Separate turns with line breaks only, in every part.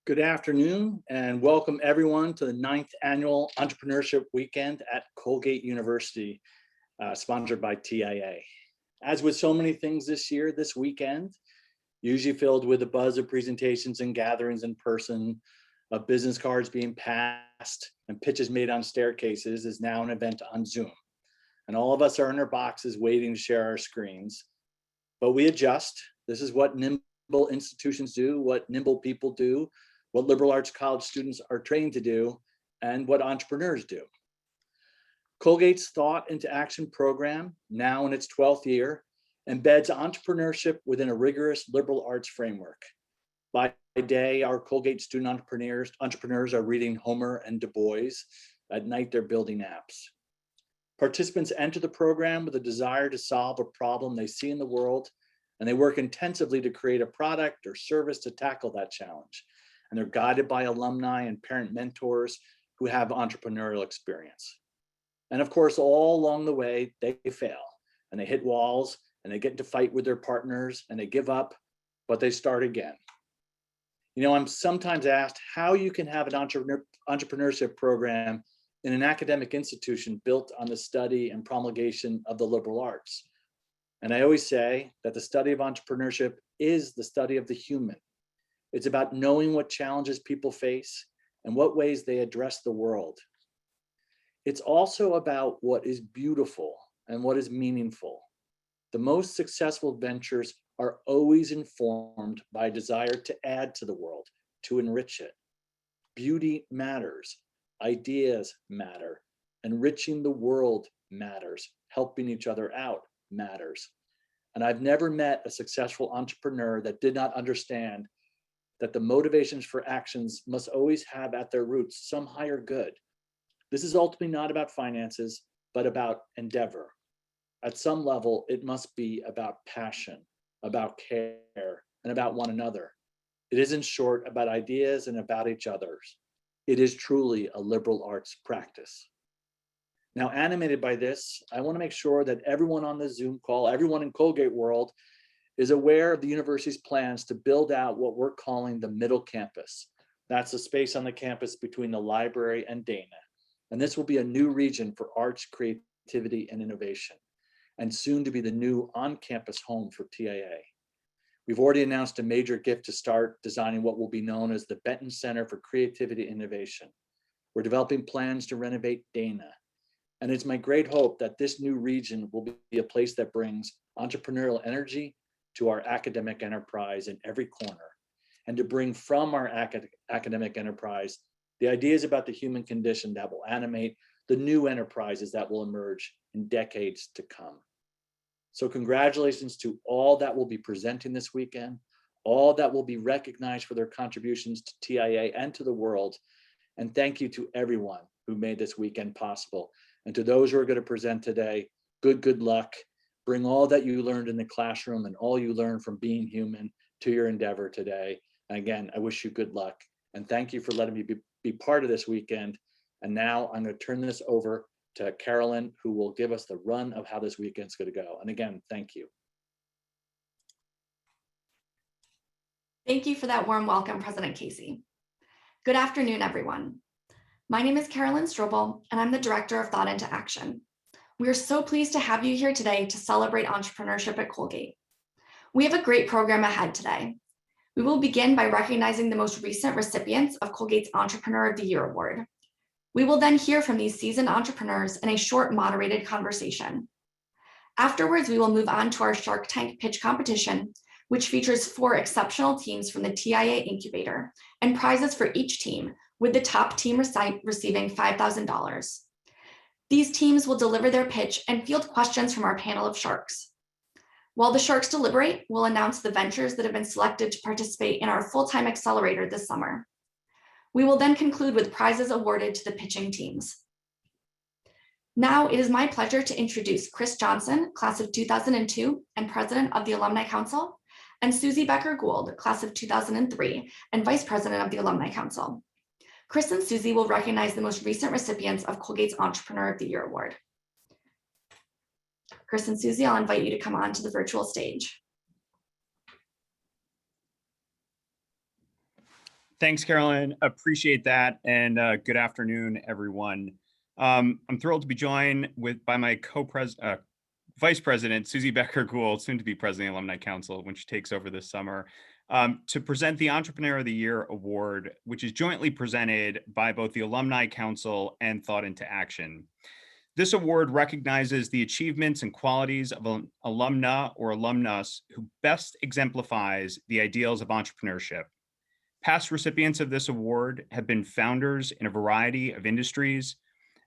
Good afternoon and welcome everyone to the 9th annual Entrepreneurship Weekend at Colgate University, sponsored by TIA. As with so many things this year, this weekend, usually filled with the buzz of presentations and gatherings in person, of business cards being passed and pitches made on staircases, is now an event on Zoom. And all of us are in our boxes waiting to share our screens. But we adjust. This is what nimble institutions do, what nimble people do, what liberal arts college students are trained to do, and what entrepreneurs do. Colgate's Thought into Action program, now in its 12th year, embeds entrepreneurship within a rigorous liberal arts framework. By day, our Colgate student entrepreneurs are reading Homer and Du Bois. At night, they're building apps. Participants enter the program with a desire to solve a problem they see in the world, and they work intensively to create a product or service to tackle that challenge. And they're guided by alumni and parent mentors who have entrepreneurial experience. And of course, all along the way, they fail and they hit walls and they get into fight with their partners and they give up, but they start again. You know, I'm sometimes asked how you can have an entrepreneurship program in an academic institution built on the study and promulgation of the liberal arts. And I always say that the study of entrepreneurship is the study of the human. It's about knowing what challenges people face and what ways they address the world. It's also about what is beautiful and what is meaningful. The most successful ventures are always informed by a desire to add to the world, to enrich it. Beauty matters, ideas matter, enriching the world matters, helping each other out matters. And I've never met a successful entrepreneur that did not understand that the motivations for actions must always have at their roots some higher good. This is ultimately not about finances, but about endeavor. At some level, it must be about passion, about care, and about one another. It is, in short, about ideas and about each other's. It is truly a liberal arts practice. Now, animated by this, I want to make sure that everyone on the Zoom call, everyone in Colgate world, is aware of the university's plans to build out what we're calling the middle campus. That's the space on the campus between the library and Dana. And this will be a new region for arts, creativity, and innovation, and soon to be the new on-campus home for TIA. We've already announced a major gift to start designing what will be known as the Benton Center for Creativity and Innovation. We're developing plans to renovate Dana. And it's my great hope that this new region will be a place that brings entrepreneurial energy to our academic enterprise in every corner, and to bring from our academic enterprise the ideas about the human condition that will animate the new enterprises that will emerge in decades to come. So congratulations to all that will be presenting this weekend, all that will be recognized for their contributions to TIA and to the world. And thank you to everyone who made this weekend possible. And to those who are going to present today, good luck. Bring all that you learned in the classroom and all you learned from being human to your endeavor today. And again, I wish you good luck. And thank you for letting me be part of this weekend. And now I'm going to turn this over to Carolyn, who will give us the run of how this weekend's going to go. And again, thank you.
Thank you for that warm welcome, President Casey. Good afternoon, everyone. My name is Carolyn Strobel, and I'm the Director of Thought into Action. We are so pleased to have you here today to celebrate entrepreneurship at Colgate. We have a great program ahead today. We will begin by recognizing the most recent recipients of Colgate's Entrepreneur of the Year Award. We will then hear from these seasoned entrepreneurs in a short moderated conversation. Afterwards, we will move on to our Shark Tank pitch competition, which features 4 exceptional teams from the TIA Incubator and prizes for each team, with the top team receiving $5,000. These teams will deliver their pitch and field questions from our panel of sharks. While the sharks deliberate, we'll announce the ventures that have been selected to participate in our full-time accelerator this summer. We will then conclude with prizes awarded to the pitching teams. Now it is my pleasure to introduce Chris Johnson, class of 2002 and president of the Alumni Council, and Susie Becker-Gould, class of 2003 and vice president of the Alumni Council. Chris and Susie will recognize the most recent recipients of Colgate's Entrepreneur of the Year Award. Chris and Susie, I'll invite you to come on to the virtual stage.
Thanks, Carolyn. Appreciate that. And good afternoon, everyone. I'm thrilled to be joined by my Vice President, Susie Becker-Gould, soon to be President of the Alumni Council when she takes over this summer, to present the Entrepreneur of the Year Award, which is jointly presented by both the Alumni Council and Thought into Action. This award recognizes the achievements and qualities of an alumna or alumnus who best exemplifies the ideals of entrepreneurship. Past recipients of this award have been founders in a variety of industries,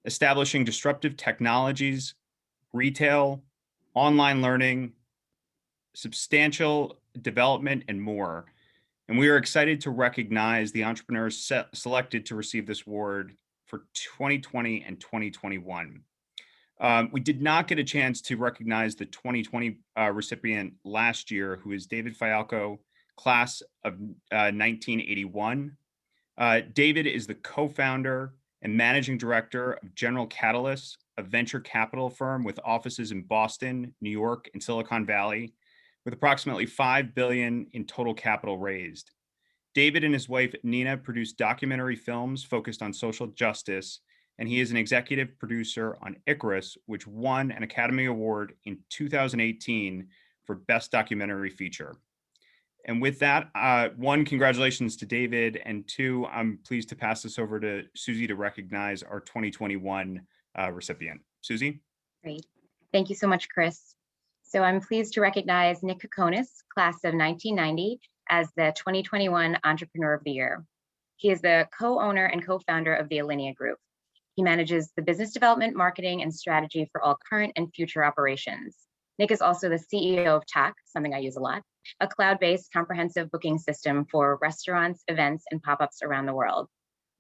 establishing disruptive technologies, retail, online learning, substantial development, and more. And we are excited to recognize the entrepreneurs selected to receive this award for 2020 and 2021. We did not get a chance to recognize the 2020 recipient last year, who is David Fayalco, class of 1981. David is the co-founder and managing director of General Catalyst, a venture capital firm with offices in Boston, New York, and Silicon Valley, with approximately $5 billion in total capital raised. David and his wife, Nina, produce documentary films focused on social justice, and he is an executive producer on Icarus, which won an Academy Award in 2018 for Best Documentary Feature. And with that, one, congratulations to David, and two, I'm pleased to pass this over to Susie to recognize our 2021 recipient. Susie?
Great. Thank you so much, Chris. So I'm pleased to recognize Nick Kokonis, class of 1990, as the 2021 Entrepreneur of the Year. He is the co-owner and co-founder of the Alinea Group. He manages the business development, marketing, and strategy for all current and future operations. Nick is also the CEO of TAC, something I use a lot, a cloud-based comprehensive booking system for restaurants, events, and pop-ups around the world.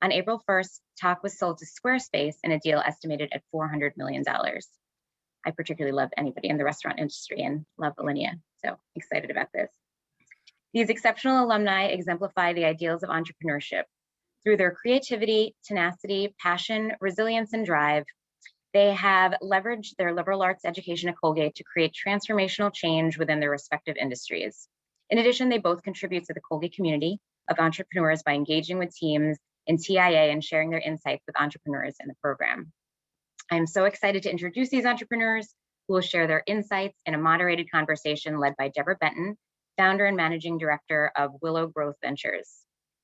On April 1st, TAC was sold to Squarespace in a deal estimated at $400 million. I particularly love anybody in the restaurant industry and love Alinea, so excited about this. These exceptional alumni exemplify the ideals of entrepreneurship. Through their creativity, tenacity, passion, resilience, and drive, they have leveraged their liberal arts education at Colgate to create transformational change within their respective industries. In addition, they both contribute to the Colgate community of entrepreneurs by engaging with teams in TIA and sharing their insights with entrepreneurs in the program. I'm so excited to introduce these entrepreneurs who will share their insights in a moderated conversation led by Deborah Benton, founder and managing director of Willow Growth Ventures.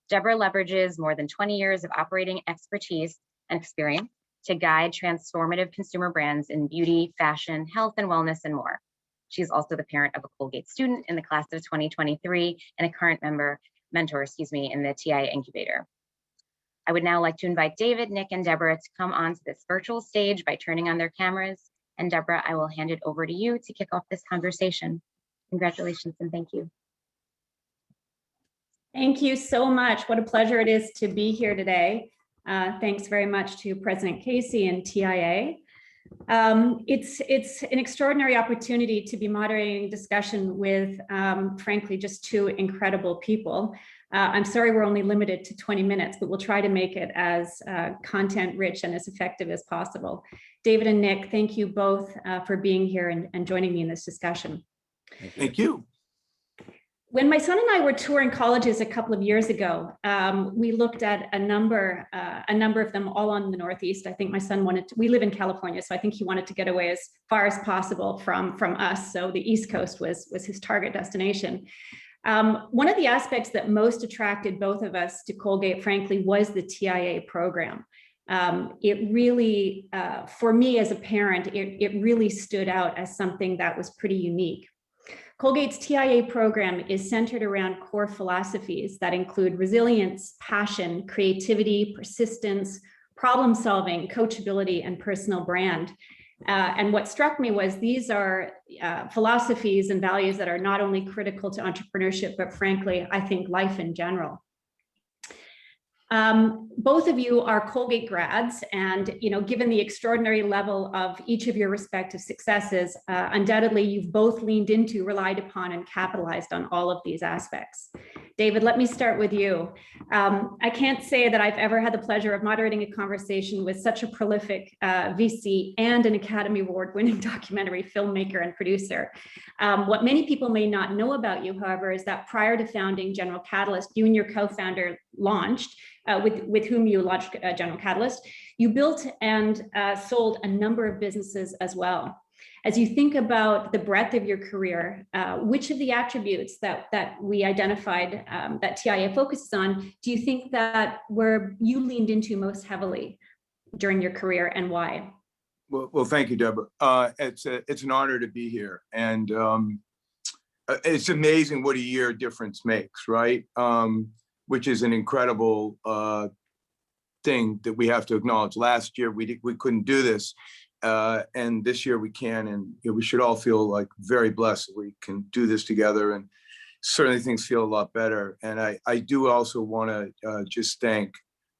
Deborah leverages more than 20 years of operating expertise and experience to guide transformative consumer brands in beauty, fashion, health, and wellness, and more. She's also the parent of a Colgate student in the class of 2023 and a current mentor, in the TIA Incubator. I would now like to invite David, Nick, and Deborah to come onto this virtual stage by turning on their cameras. And Deborah, I will hand it over to you to kick off this conversation. Congratulations and thank you.
Thank you so much. What a pleasure it is to be here today. Thanks very much to President Casey and TIA. It's an extraordinary opportunity to be moderating discussion with, frankly, just two incredible people. I'm sorry we're only limited to 20 minutes, but we'll try to make it as content rich and as effective as possible. David and Nick, thank you both for being here and joining me in this discussion.
Thank you.
When my son and I were touring colleges a couple of years ago, we looked at a number of them all on the Northeast. I think my son we live in California, so I think he wanted to get away as far as possible from us. So the East Coast was his target destination. One of the aspects that most attracted both of us to Colgate, frankly, was the TIA program. It really, for me as a parent, it really stood out as something that was pretty unique. Colgate's TIA program is centered around core philosophies that include resilience, passion, creativity, persistence, problem solving, coachability, and personal brand. And what struck me was these are philosophies and values that are not only critical to entrepreneurship, but frankly, I think life in general. Both of you are Colgate grads, and given the extraordinary level of each of your respective successes, undoubtedly you've both leaned into, relied upon, and capitalized on all of these aspects. David, let me start with you. I can't say that I've ever had the pleasure of moderating a conversation with such a prolific VC and an Academy Award-winning documentary filmmaker and producer. What many people may not know about you, however, is that prior to founding General Catalyst, you and your co-founder launched, with whom you launched General Catalyst, you built and sold a number of businesses as well. As you think about the breadth of your career, which of the attributes that we identified that TIA focuses on, do you think that you leaned into most heavily during your career, and why?
Well, thank you, Deborah. It's an honor to be here, and it's amazing what a year difference makes, right? Which is an incredible thing that we have to acknowledge. Last year we couldn't do this. And this year we can, and we should all feel like very blessed that we can do this together, and certainly things feel a lot better. And I do also want to just thank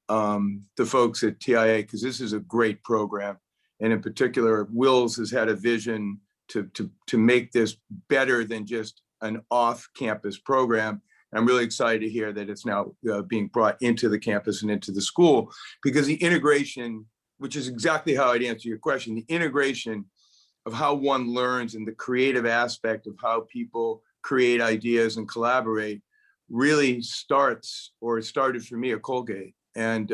the folks at TIA, because this is a great program. And in particular, Wills has had a vision to make this better than just an off-campus program. I'm really excited to hear that it's now being brought into the campus and into the school, because the integration, which is exactly how I'd answer your question, the integration of how one learns and the creative aspect of how people create ideas and collaborate really started for me at Colgate. And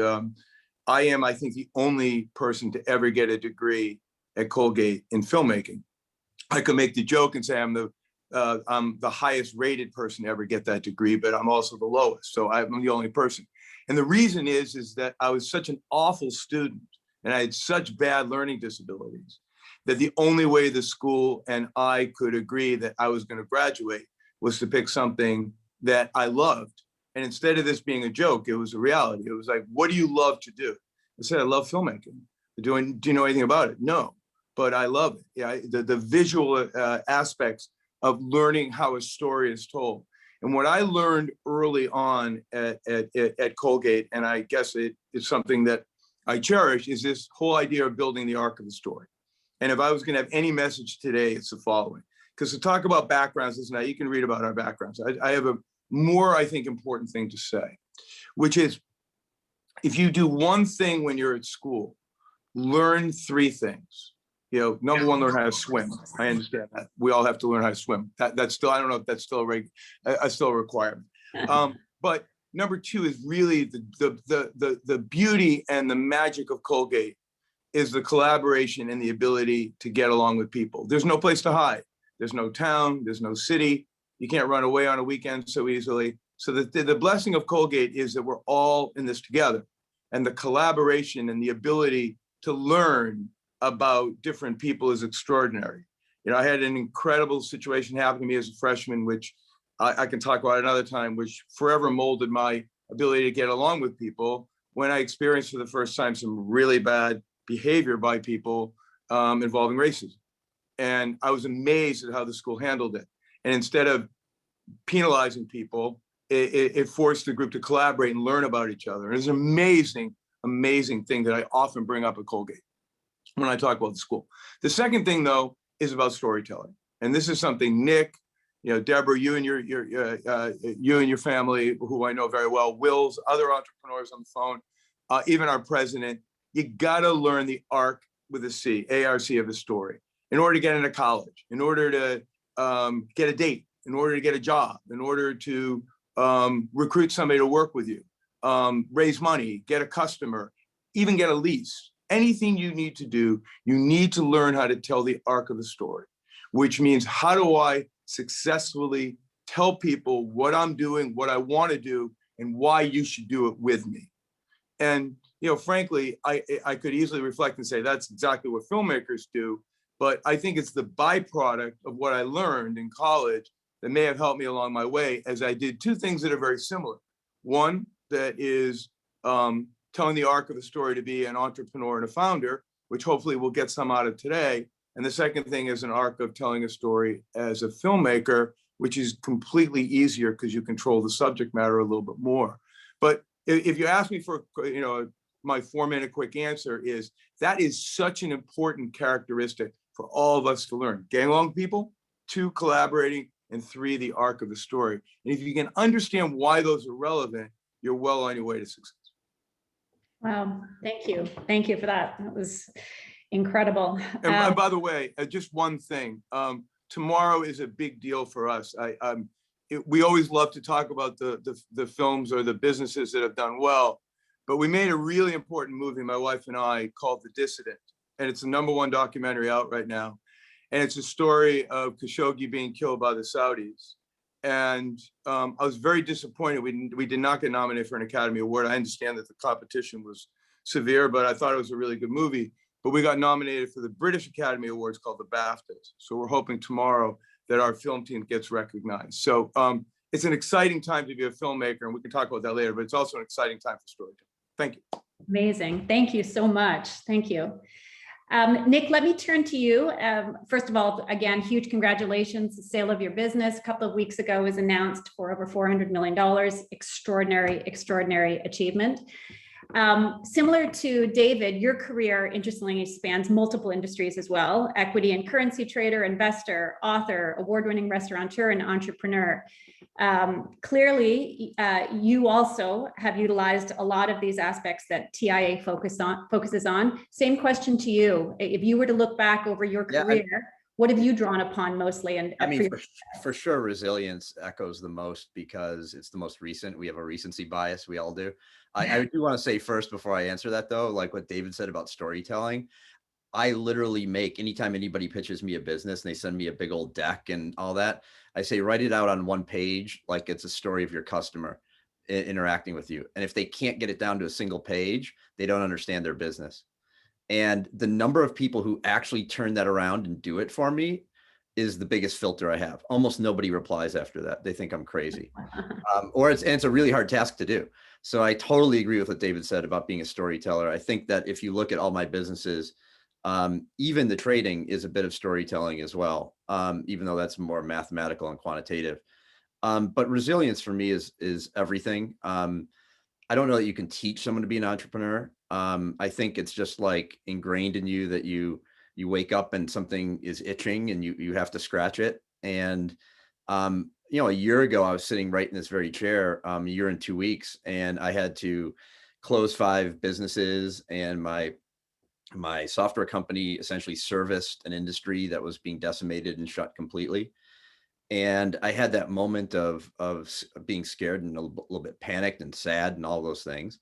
I am, I think, the only person to ever get a degree at Colgate in filmmaking. I could make the joke and say I'm the highest rated person to ever get that degree, but I'm also the lowest. So I'm the only person. And the reason is that I was such an awful student, and I had such bad learning disabilities, that the only way the school and I could agree that I was going to graduate was to pick something that I loved. And instead of this being a joke, it was a reality. It was like, what do you love to do? I said, I love filmmaking. Do you know anything about it? No, but I love it. Yeah, the visual aspects of learning how a story is told. And what I learned early on at Colgate, and I guess it's something that I cherish, is this whole idea of building the arc of the story. And if I was going to have any message today, it's the following. Because to talk about backgrounds is now, you can read about our backgrounds. I have a more, I think, important thing to say, which is, if you do one thing when you're at school, learn three things. Number one, learn how to swim. I understand that. We all have to learn how to swim. That's still, I don't know if that's still a requirement. But number two is really the beauty and the magic of Colgate is the collaboration and the ability to get along with people. There's no place to hide. There's no town, there's no city. You can't run away on a weekend so easily. So the blessing of Colgate is that we're all in this together. And the collaboration and the ability to learn about different people is extraordinary. I had an incredible situation happen to me as a freshman, which I can talk about another time, which forever molded my ability to get along with people, when I experienced for the first time some really bad behavior by people involving racism. And I was amazed at how the school handled it. And instead of penalizing people, it forced the group to collaborate and learn about each other. And it's an amazing, amazing thing that I often bring up at Colgate when I talk about the school. The second thing, though, is about storytelling. And this is something Nick, Deborah, you and your family, who I know very well, Will's, other entrepreneurs on the phone, even our president, you gotta learn the arc with a C, A-R-C of a story, in order to get into college, in order to get a date, in order to get a job, in order to recruit somebody to work with you, raise money, get a customer, even get a lease. Anything you need to do, you need to learn how to tell the arc of the story, which means, how do I successfully tell people what I'm doing, what I want to do, and why you should do it with me. And frankly, I could easily reflect and say that's exactly what filmmakers do, but I think it's the byproduct of what I learned in college that may have helped me along my way, as I did two things that are very similar. One that is telling the arc of the story to be an entrepreneur and a founder, which hopefully we'll get some out of today. And the second thing is an arc of telling a story as a filmmaker, which is completely easier because you control the subject matter a little bit more. But if you ask me for, my 4-minute quick answer is, that is such an important characteristic for all of us to learn. Getting along with people, 2, collaborating, and 3, the arc of the story. And if you can understand why those are relevant, you're well on your way to success.
Wow, thank you. Thank you for that. That was incredible.
And by the way, just one thing. Tomorrow is a big deal for us. We always love to talk about the films or the businesses that have done well, but we made a really important movie, my wife and I, called The Dissident. And it's the #1 documentary out right now. And it's a story of Khashoggi being killed by the Saudis. And I was very disappointed. We did not get nominated for an Academy Award. I understand that the competition was severe, but I thought it was a really good movie. But we got nominated for the British Academy Awards called the BAFTAs. So we're hoping tomorrow that our film team gets recognized. So it's an exciting time to be a filmmaker, and we can talk about that later, but it's also an exciting time for storytelling. Thank you.
Amazing. Thank you so much. Thank you. Nick, let me turn to you. First of all, again, huge congratulations. The sale of your business a couple of weeks ago was announced for over $400 million. Extraordinary, extraordinary achievement. Similar to David, your career interestingly spans multiple industries as well: equity and currency trader, investor, author, award-winning restaurateur, and entrepreneur. Clearly, you also have utilized a lot of these aspects that TIA focuses on. Same question to you. If you were to look back over your career, what have you drawn upon mostly? And
I mean, for sure, resilience echoes the most because it's the most recent. We have a recency bias. We all do. I do want to say first, before I answer that though, like what David said about storytelling, I literally make, anytime anybody pitches me a business and they send me a big old deck and all that, I say, write it out on one page like it's a story of your customer interacting with you. And if they can't get it down to a single page, they don't understand their business. And the number of people who actually turn that around and do it for me is the biggest filter I have. Almost nobody replies after that. They think I'm crazy. It's a really hard task to do. So I totally agree with what David said about being a storyteller. I think that if you look at all my businesses, even the trading is a bit of storytelling as well, even though that's more mathematical and quantitative. But resilience for me is everything. I don't know that you can teach someone to be an entrepreneur. I think it's just like ingrained in you that you wake up and something is itching and you have to scratch it. And, a year ago, I was sitting right in this very chair, a year and 2 weeks, and I had to close 5 businesses, and my software company essentially serviced an industry that was being decimated and shut completely. And I had that moment of being scared and a little bit panicked and sad and all those things.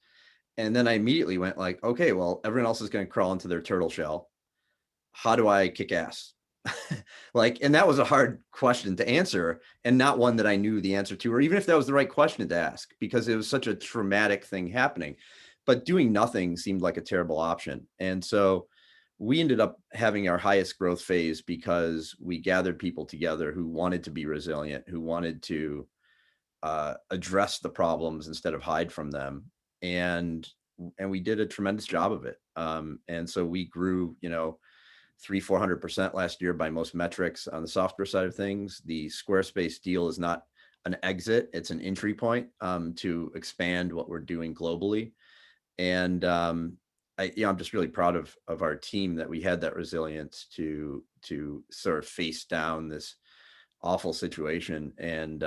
And then I immediately went like, okay, well, everyone else is going to crawl into their turtle shell. How do I kick ass? And that was a hard question to answer, and not one that I knew the answer to, or even if that was the right question to ask, because it was such a traumatic thing happening. But doing nothing seemed like a terrible option. And so we ended up having our highest growth phase because we gathered people together who wanted to be resilient, who wanted to address the problems instead of hide from them. And we did a tremendous job of it. And so we grew, 300-400% last year by most metrics on the software side of things. The Squarespace deal is not an exit, it's an entry point to expand what we're doing globally. And I'm just really proud of our team that we had that resilience to sort of face down this awful situation and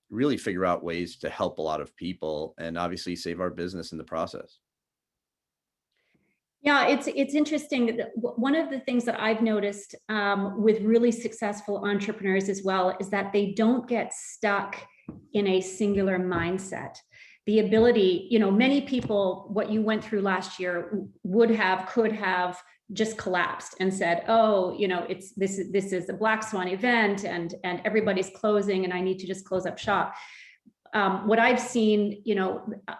really figure out ways to help a lot of people and obviously save our business in the process.
Yeah, it's interesting. One of the things that I've noticed with really successful entrepreneurs as well is that they don't get stuck in a singular mindset. The ability, many people, what you went through last year could have just collapsed and said, oh, this is a black swan event and everybody's closing and I need to just close up shop. What I've seen,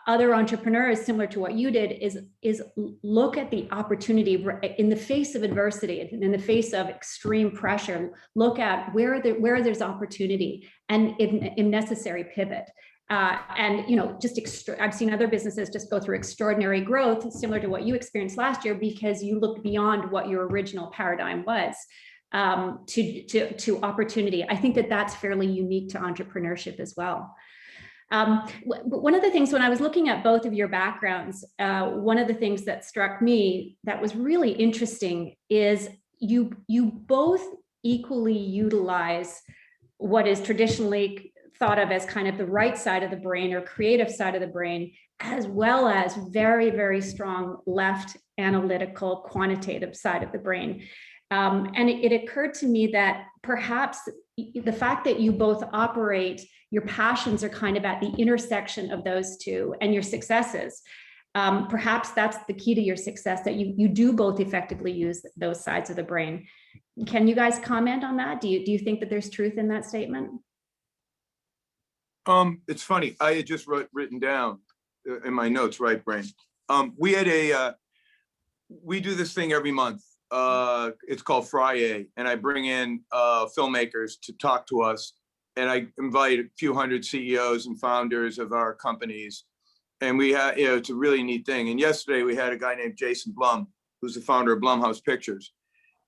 other entrepreneurs similar to what you did is look at the opportunity in the face of adversity, in the face of extreme pressure, look at where there's opportunity and if necessary pivot. I've seen other businesses just go through extraordinary growth, similar to what you experienced last year, because you looked beyond what your original paradigm was to opportunity. I think that's fairly unique to entrepreneurship as well. One of the things when I was looking at both of your backgrounds, one of the things that struck me that was really interesting is you both equally utilize what is traditionally thought of as kind of the right side of the brain or creative side of the brain, as well as very, very strong left analytical quantitative side of the brain. And it occurred to me that perhaps the fact that you both operate, your passions are kind of at the intersection of those two and your successes. Perhaps that's the key to your success, that you do both effectively use those sides of the brain. Can you guys comment on that? Do you think that there's truth in that statement?
It's funny. I had just written down in my notes, right brain. We had we do this thing every month. It's called Friday, and I bring in filmmakers to talk to us, and I invite a few hundred CEOs and founders of our companies, and we have, it's a really neat thing. And yesterday we had a guy named Jason Blum, who's the founder of Blumhouse Pictures,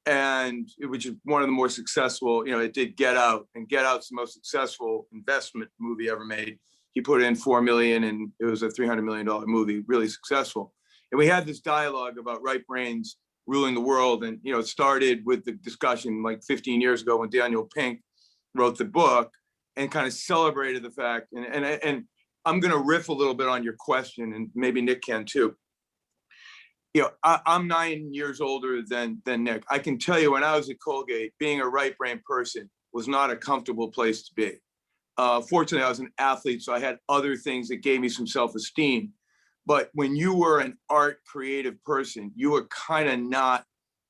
and which is one of the more successful. It did Get Out, and Get Out's the most successful investment movie ever made. He put in $4 million, and it was a $300 million movie, really successful. And we had this dialogue about right brains ruling the world. And, it started with the discussion like 15 years ago when Daniel Pink wrote the book and kind of celebrated the fact. And I'm going to riff a little bit on your question, and maybe Nick can too. I'm 9 years older than Nick. I can tell you, when I was at Colgate, being a right brain person was not a comfortable place to be. Fortunately, I was an athlete, so I had other things that gave me some self-esteem. But when you were an art creative person, you were kind of not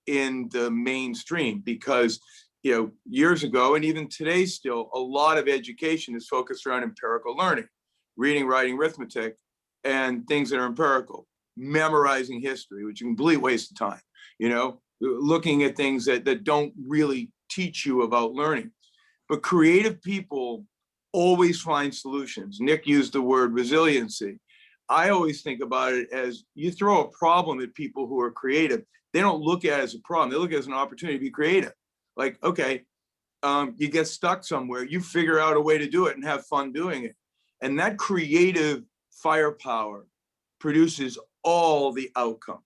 in the mainstream, because, years ago, and even today still, a lot of education is focused around empirical learning, reading, writing, arithmetic, and things that are empirical, memorizing history, which is a complete waste of time, looking at things that don't really teach you about learning. But creative people always find solutions. Nick used the word resiliency. I always think about it as, you throw a problem at people who are creative, they don't look at it as a problem. They look at it as an opportunity to be creative. Like, okay, you get stuck somewhere, you figure out a way to do it and have fun doing it. And that creative firepower produces all the outcome.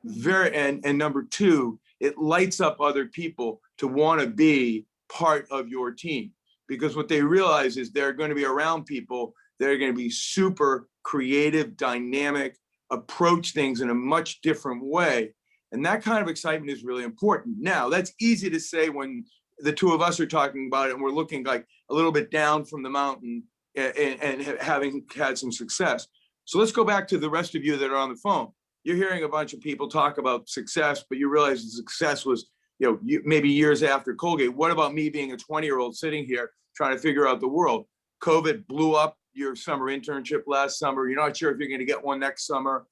And number two, it lights up other people to want to be part of your team, because what they realize is they're going to be around people that are going to be super creative, dynamic, approach things in a much different way. And that kind of excitement is really important. Now, that's easy to say when the two of us are talking about it and we're looking like a little bit down from the mountain and having had some success. So let's go back to the rest of you that are on the phone. You're hearing a bunch of people talk about success, but you realize the success was, maybe years after Colgate. What about me being a 20-year-old sitting here trying to figure out the world? COVID blew up your summer internship last summer. You're not sure if you're going to get one next summer.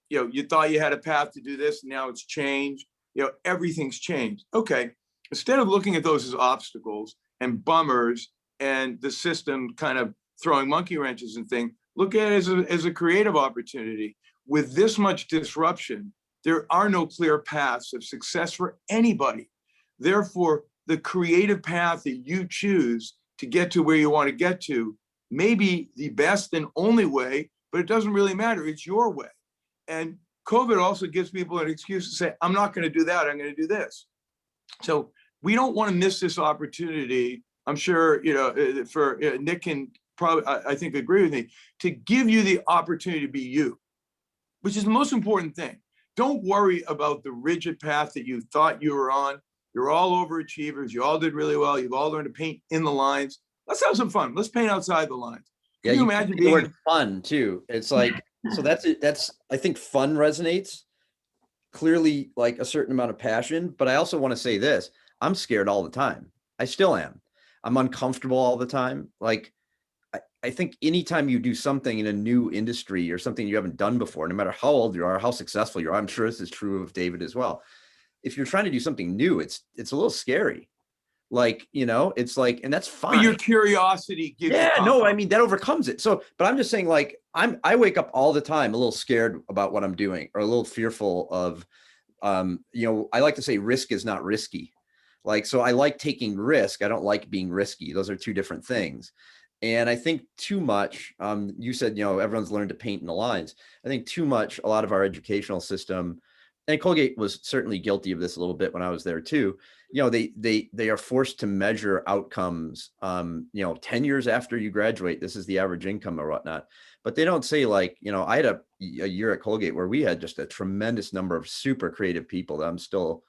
You thought you had a path to do this, and now it's changed. Everything's changed. Okay, instead of looking at those as obstacles and bummers and the system kind of throwing monkey wrenches and things, look at it as a creative opportunity. With this much disruption, there are no clear paths of success for anybody. Therefore, the creative path that you choose to get to where you want to get to may be the best and only way, but it doesn't really matter. It's your way. And COVID also gives people an excuse to say, I'm not going to do that. I'm going to do this. So we don't want to miss this opportunity. I'm sure, for Nick can probably, I think, agree with me, to give you the opportunity to be you, which is the most important thing. Don't worry about the rigid path that you thought you were on. You're all overachievers. You all did really well. You've all learned to paint in the lines. Let's have some fun. Let's paint outside the lines. Can you imagine
the word fun too? It's like, so that's, I think fun resonates clearly, like a certain amount of passion. But I also want to say this, I'm scared all the time. I still am. I'm uncomfortable all the time. Like, I think anytime you do something in a new industry or something you haven't done before, no matter how old you are, how successful you are, I'm sure this is true of David as well. If you're trying to do something new, it's a little scary. Like, it's like, and that's fine.
But your curiosity gives you confidence.
No, I mean, that overcomes it. So, but I'm just saying, like, I wake up all the time a little scared about what I'm doing, or a little fearful of, I like to say risk is not risky. Like, so I like taking risk. I don't like being risky. Those are two different things. And I think too much, you said, everyone's learned to paint in the lines. I think too much, a lot of our educational system and Colgate was certainly guilty of this a little bit when I was there too. You know, they are forced to measure outcomes, 10 years after you graduate, this is the average income or whatnot. But they don't say like, I had a year at Colgate where we had just a tremendous number of super creative people that I'm still,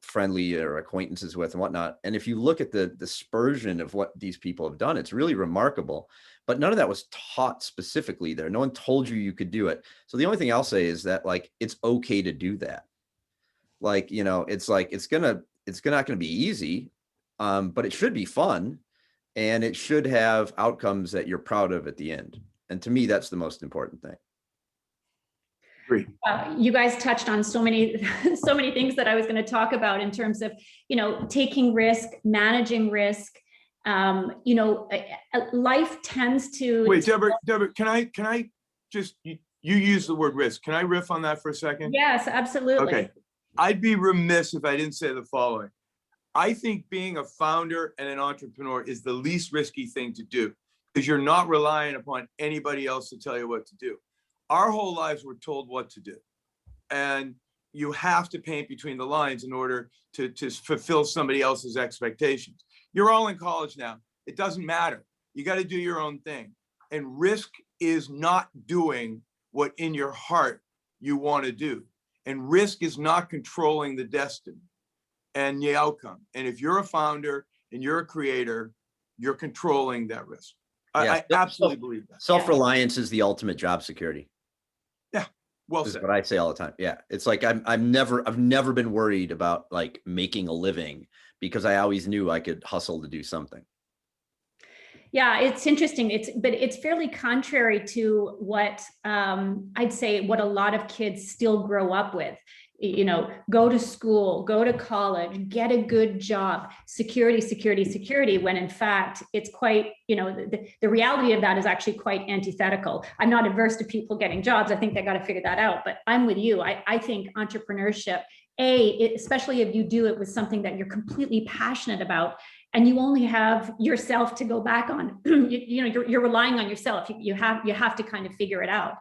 friendly or acquaintances with and whatnot. And if you look at the dispersion of what these people have done, it's really remarkable. But none of that was taught specifically there. No one told you you could do it. So the only thing I'll say is that like, it's okay to do that. Like, it's like, it's not going to be easy, but it should be fun. And it should have outcomes that you're proud of at the end. And to me, that's the most important thing.
Agree.
You guys touched on so many things that I was going to talk about in terms of, taking risk, managing risk. Life tends to.
Wait, Deborah, can I just, you use the word risk. Can I riff on that for a second?
Yes, absolutely.
Okay. I'd be remiss if I didn't say the following. I think being a founder and an entrepreneur is the least risky thing to do because you're not relying upon anybody else to tell you what to do. Our whole lives we're told what to do. And you have to paint between the lines in order to fulfill somebody else's expectations. You're all in college now. It doesn't matter. You got to do your own thing. And risk is not doing what in your heart you want to do. And risk is not controlling the destiny and the outcome. And if you're a founder and you're a creator, you're controlling that risk. I absolutely believe that.
Self-reliance is the ultimate job security.
Yeah, well
This is
said.
what I say all the time. Yeah, it's like I've never been worried about like making a living because I always knew I could hustle to do something.
Yeah, it's interesting. But it's fairly contrary to what I'd say what a lot of kids still grow up with. Go to school, go to college, get a good job, security, when in fact, it's quite, the reality of that is actually quite antithetical. I'm not averse to people getting jobs. I think they got to figure that out, but I'm with you. I think entrepreneurship, especially if you do it with something that you're completely passionate about, and you only have yourself to go back on, you're relying on yourself. You have to kind of figure it out.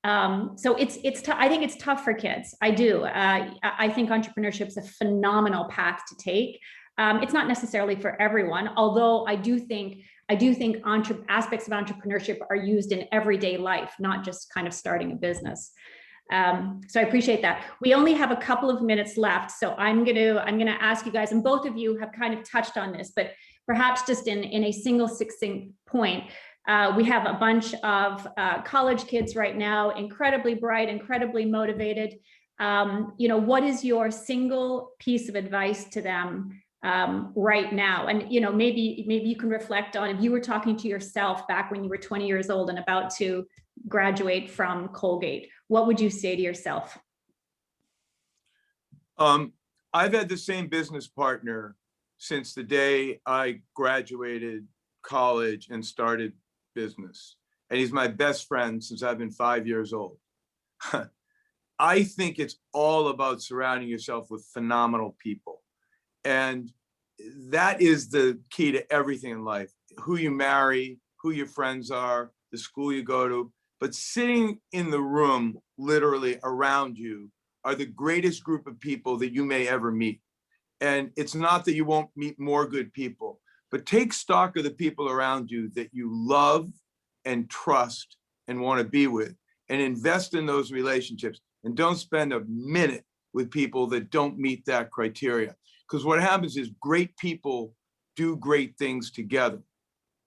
So I think it's tough for kids. I do. I think entrepreneurship is a phenomenal path to take. It's not necessarily for everyone, although I do think aspects of entrepreneurship are used in everyday life, not just kind of starting a business. So I appreciate that. We only have a couple of minutes left, so I'm gonna ask you guys, and both of you have kind of touched on this, but perhaps just in a single succinct point. We have a bunch of college kids right now, incredibly bright, incredibly motivated. What is your single piece of advice to them right now? And maybe you can reflect on if you were talking to yourself back when you were 20 years old and about to graduate from Colgate, what would you say to yourself?
I've had the same business partner since the day I graduated college and started business. And he's my best friend since I've been 5 years old. I think it's all about surrounding yourself with phenomenal people. And that is the key to everything in life. Who you marry, who your friends are, the school you go to. But sitting in the room, literally around you, are the greatest group of people that you may ever meet. And it's not that you won't meet more good people, but take stock of the people around you that you love and trust and want to be with, and invest in those relationships. And don't spend a minute with people that don't meet that criteria. Because what happens is great people do great things together.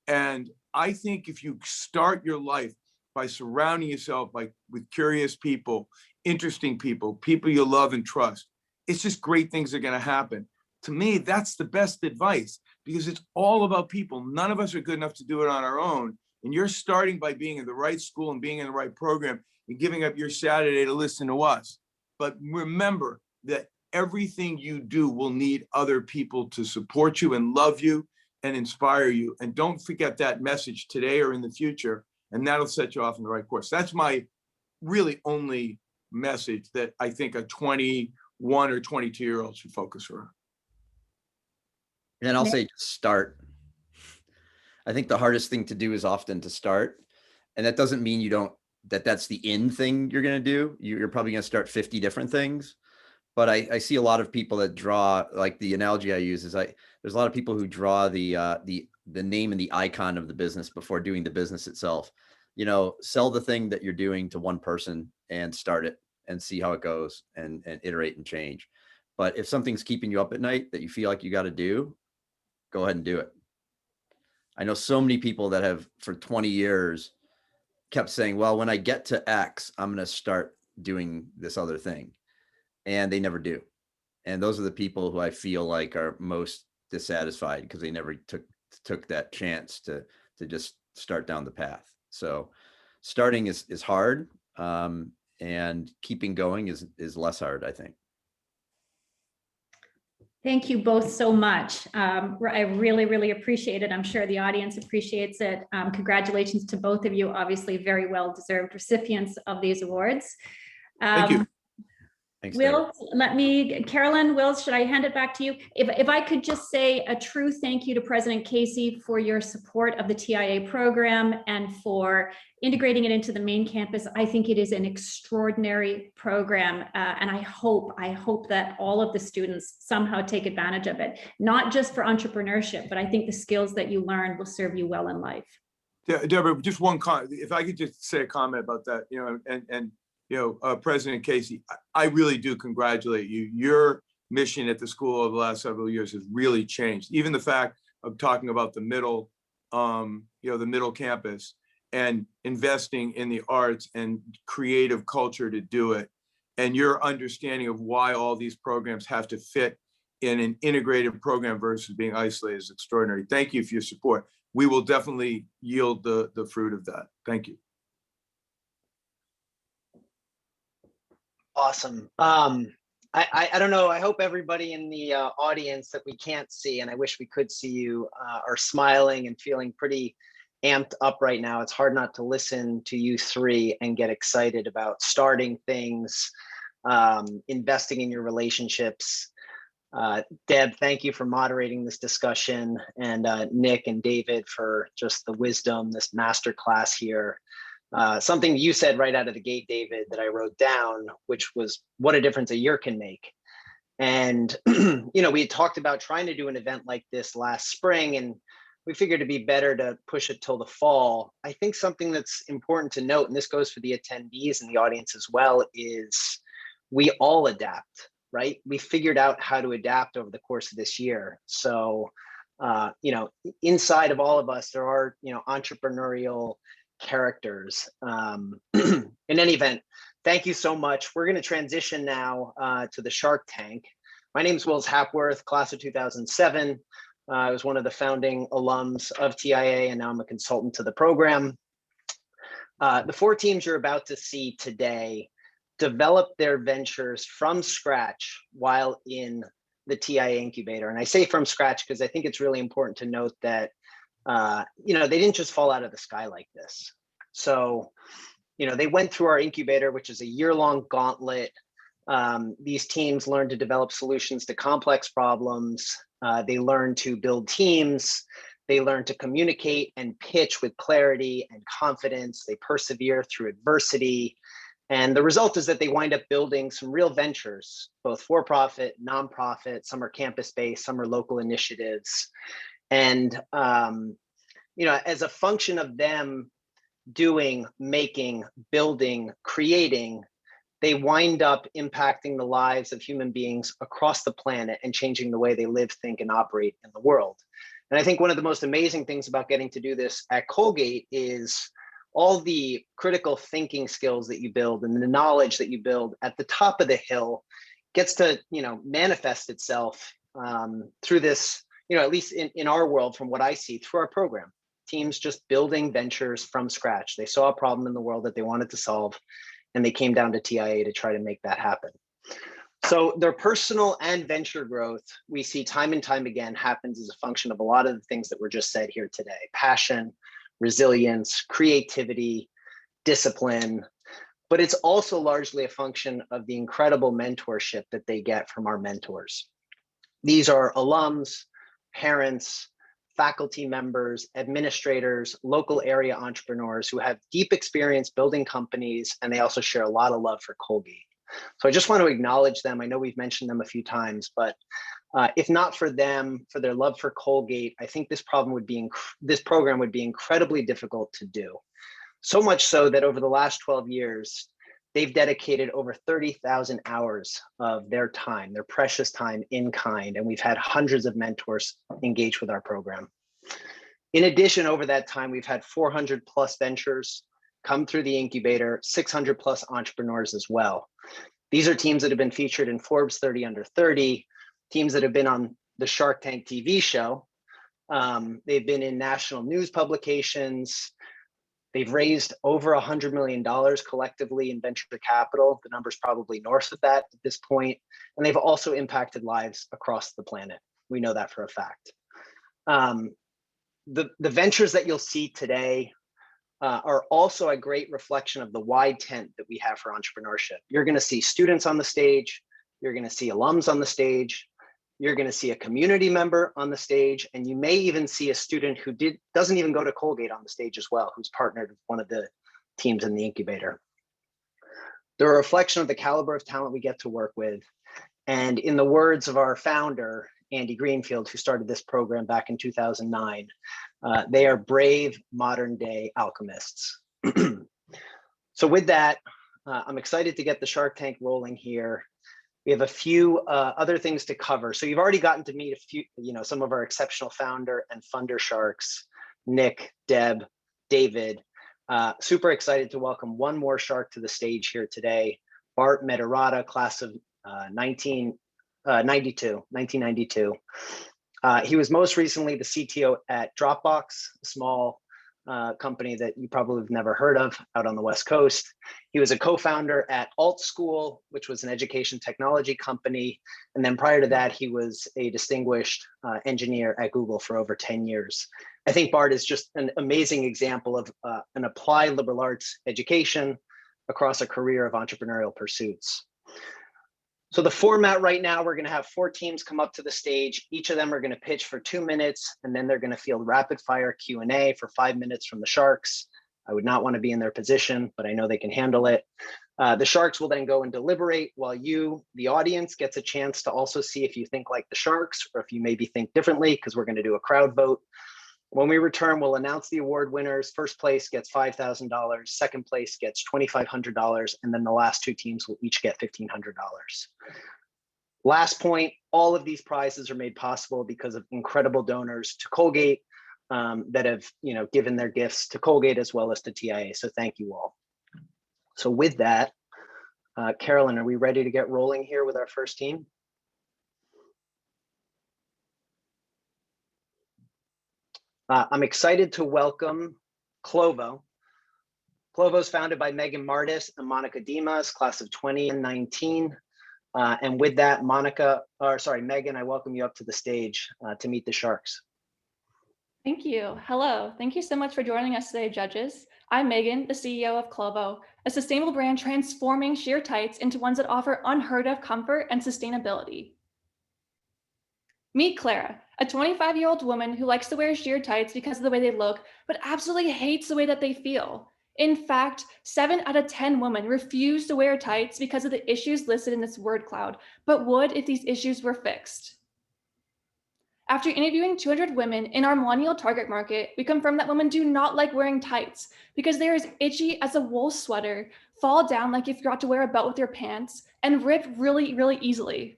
And I think if you start your life by surrounding yourself with curious people, interesting people, people you love and trust, it's just great things are going to happen. To me, that's the best advice, because it's all about people. None of us are good enough to do it on our own. And you're starting by being in the right school and being in the right program and giving up your Saturday to listen to us. But remember that everything you do will need other people to support you and love you and inspire you. And don't forget that message today or in the future, and that'll set you off on the right course. That's my really only message that I think a 21 or 22-year-old should focus on.
And I'll say start. I think the hardest thing to do is often to start. And that doesn't mean you don't that's the end thing you're going to do. You're probably going to start 50 different things. But I see a lot of people that draw, like the analogy I use is there's a lot of people who draw the name and the icon of the business before doing the business itself. You know, sell the thing that you're doing to one person and start it and see how it goes and iterate and change. But if something's keeping you up at night that you feel like you got to do, go ahead and do it. I know so many people that have for 20 years kept saying, well, when I get to X, I'm going to start doing this other thing. And they never do. And those are the people who I feel like are most dissatisfied because they never took that chance to just start down the path. So starting is hard, and keeping going is less hard, I think.
Thank you both so much. I really, really appreciate it. I'm sure the audience appreciates it. Congratulations to both of you, obviously very well-deserved recipients of these awards.
Thank you.
Thanks,
Will, Carolyn, Will, should I hand it back to you? If I could just say a true thank you to President Casey for your support of the TIA program and for integrating it into the main campus. I think it is an extraordinary program, and I hope that all of the students somehow take advantage of it, not just for entrepreneurship, but I think the skills that you learn will serve you well in life.
Deborah, just one comment. If I could just say a comment about that, you know, and you know, President Casey, I really do congratulate you. Your mission at the school over the last several years has really changed. Even the fact of talking about the middle, you know, the middle campus and investing in the arts and creative culture to do it. And your understanding of why all these programs have to fit in an integrated program versus being isolated is extraordinary. Thank you for your support. We will definitely yield the fruit of that. Thank you.
Awesome. I don't know. I hope everybody in the audience that we can't see, and I wish we could see you, are smiling and feeling pretty amped up right now. It's hard not to listen to you three and get excited about starting things, investing in your relationships. Deb, thank you for moderating this discussion, and Nick and David for just the wisdom, this masterclass here. Something you said right out of the gate, David, that I wrote down, which was what a difference a year can make. And, you know, we had talked about trying to do an event like this last spring, and we figured it'd be better to push it till the fall. I think something that's important to note, and this goes for the attendees and the audience as well, is we all adapt, right? We figured out how to adapt over the course of this year. So, you know, inside of all of us, there are, you know, entrepreneurial characters. In any event, thank you so much. We're going to transition now to the Shark Tank. My name is Wills Hapworth, class of 2007. I was one of the founding alums of TIA, and now I'm a consultant to the program. The four teams you're about to see today developed their ventures from scratch while in the TIA Incubator. And I say from scratch because I think it's really important to note that you know, they didn't just fall out of the sky like this. So, you know, they went through our incubator, which is a year-long gauntlet. These teams learned to develop solutions to complex problems. They learned to build teams. They learned to communicate and pitch with clarity and confidence. They persevere through adversity. And the result is that they wind up building some real ventures, both for-profit, nonprofit, some are campus-based, some are local initiatives. And, you know, as a function of them doing, making, building, creating, they wind up impacting the lives of human beings across the planet and changing the way they live, think, and operate in the world. And I think one of the most amazing things about getting to do this at Colgate is all the critical thinking skills that you build and the knowledge that you build at the top of the hill gets to, you know, manifest itself through this, you know, at least in our world, from what I see, through our program. Teams just building ventures from scratch. They saw a problem in the world that they wanted to solve, and they came down to TIA to try to make that happen. So their personal and venture growth, we see time and time again, happens as a function of a lot of the things that were just said here today: passion, resilience, creativity, discipline. But it's also largely a function of the incredible mentorship that they get from our mentors. These are alums, parents, faculty members, administrators, local area entrepreneurs who have deep experience building companies, and they also share a lot of love for Colgate. So I just want to acknowledge them. I know we've mentioned them a few times, but if not for them, for their love for Colgate, I think this program would be incredibly difficult to do. So much so that over the last 12 years, they've dedicated over 30,000 hours of their time, their precious time in kind, and we've had hundreds of mentors engage with our program. In addition, over that time, we've had 400 plus ventures come through the incubator, 600 plus entrepreneurs as well. These are teams that have been featured in Forbes 30 Under 30, teams that have been on the Shark Tank TV show. They've been in national news publications. They've raised over $100 million collectively in venture capital. The number's probably north of that at this point. And they've also impacted lives across the planet. We know that for a fact. The ventures that you'll see today are also a great reflection of the wide tent that we have for entrepreneurship. You're going to see students on the stage. You're going to see alums on the stage. You're going to see a community member on the stage, and you may even see a student who doesn't even go to Colgate on the stage as well, who's partnered with one of the teams in the incubator. They're a reflection of the caliber of talent we get to work with. And in the words of our founder, Andy Greenfield, who started this program back in 2009, they are brave modern day alchemists. So with that, I'm excited to get the Shark Tank rolling here. We have a few other things to cover. So you've already gotten to meet a few, some of our exceptional founder and funder sharks, Nick, Deb, David. Super excited to welcome one more shark to the stage here today, Bart Mederata, class of 1992. He was most recently the CTO at Dropbox, a small company that you probably have never heard of out on the West Coast. He was a co-founder at Alt School, which was an education technology company. And then prior to that, he was a distinguished engineer at Google for over 10 years. I think Bart is just an amazing example of an applied liberal arts education across a career of entrepreneurial pursuits. So the format right now, we're going to have 4 teams come up to the stage. Each of them are going to pitch for 2 minutes, and then they're going to field rapid fire Q&A for 5 minutes from the Sharks. I would not want to be in their position, but I know they can handle it. The Sharks will then go and deliberate while you, the audience, gets a chance to also see if you think like the Sharks or if you maybe think differently, because we're going to do a crowd vote. When we return, we'll announce the award winners. First place gets $5,000, second place gets $2,500, and then the last 2 teams will each get $1,500. Last point, all of these prizes are made possible because of incredible donors to Colgate that have given their gifts to Colgate as well as to TIA. So thank you all. So with that, Carolyn, are we ready to get rolling here with our first team? I'm excited to welcome Clovo. Clovo is founded by Megan Martis and Monica Dimas, class of 2019. And with that, Megan, I welcome you up to the stage to meet the Sharks.
Thank you. Hello. Thank you so much for joining us today, judges. I'm Megan, the CEO of Clovo, a sustainable brand transforming sheer tights into ones that offer unheard of comfort and sustainability. Meet Clara, a 25-year-old woman who likes to wear sheer tights because of the way they look, but absolutely hates the way that they feel. In fact, 7 out of 10 women refuse to wear tights because of the issues listed in this word cloud, but would if these issues were fixed. After interviewing 200 women in our millennial target market, we confirmed that women do not like wearing tights because they are as itchy as a wool sweater, fall down like you forgot to wear a belt with your pants, and rip really, really easily.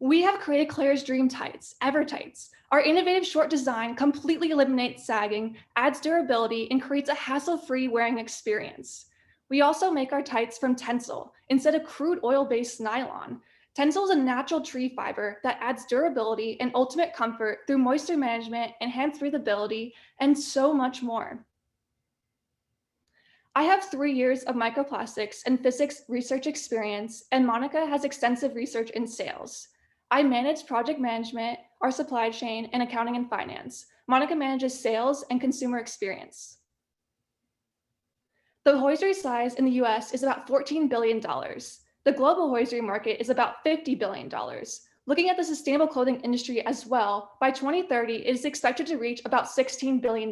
We have created Claire's Dream Tights, Ever Tights. Our innovative short design completely eliminates sagging, adds durability, and creates a hassle-free wearing experience. We also make our tights from Tencel instead of crude oil-based nylon. Tencel is a natural tree fiber that adds durability and ultimate comfort through moisture management, enhanced breathability, and so much more. I have 3 years of microplastics and physics research experience, and Monica has extensive research in sales. I manage project management, our supply chain, and accounting and finance. Monica manages sales and consumer experience. The hosiery size in the US is about $14 billion. The global hosiery market is about $50 billion. Looking at the sustainable clothing industry as well, by 2030, it is expected to reach about $16 billion.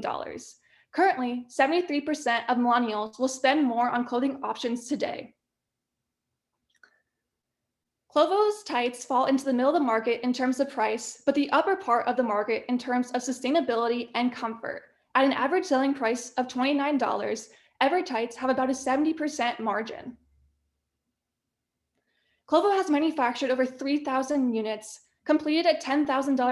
Currently, 73% of millennials will spend more on clothing options today. Clovo's tights fall into the middle of the market in terms of price, but the upper part of the market in terms of sustainability and comfort. At an average selling price of $29, Ever tights have about a 70% margin. Clovo has manufactured over 3,000 units, completed a $10,000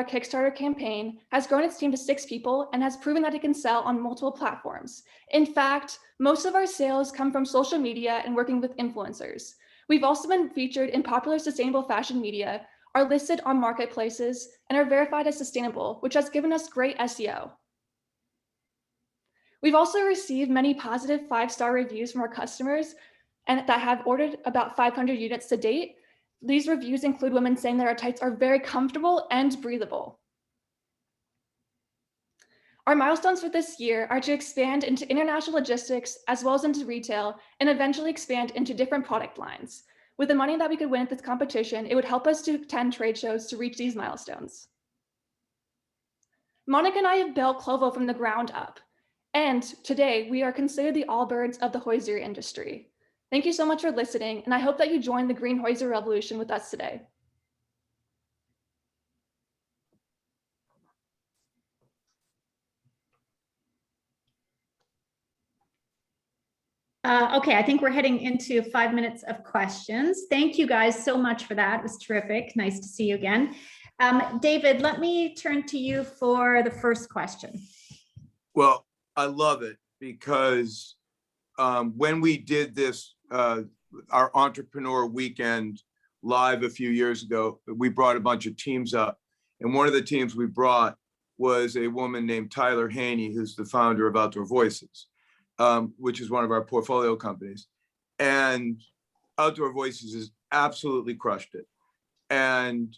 Kickstarter campaign, has grown its team to 6 people, and has proven that it can sell on multiple platforms. In fact, most of our sales come from social media and working with influencers. We've also been featured in popular sustainable fashion media, are listed on marketplaces, and are verified as sustainable, which has given us great SEO. We've also received many positive 5-star reviews from our customers and that have ordered about 500 units to date. These reviews include women saying that our tights are very comfortable and breathable. Our milestones for this year are to expand into international logistics as well as into retail and eventually expand into different product lines. With the money that we could win at this competition, it would help us to attend trade shows to reach these milestones. Monica and I have built Clovo from the ground up, and today we are considered the Allbirds of the hosier industry. Thank you so much for listening, and I hope that you join the Green Hosier Revolution with us today.
Okay, I think we're heading into 5 minutes of questions. Thank you guys so much for that. It was terrific. Nice to see you again. David, let me turn to you for the first question.
Well, I love it because when we did this, our Entrepreneur Weekend live a few years ago, we brought a bunch of teams up. And one of the teams we brought was a woman named Tyler Haney, who's the founder of Outdoor Voices, which is one of our portfolio companies. And Outdoor Voices has absolutely crushed it. And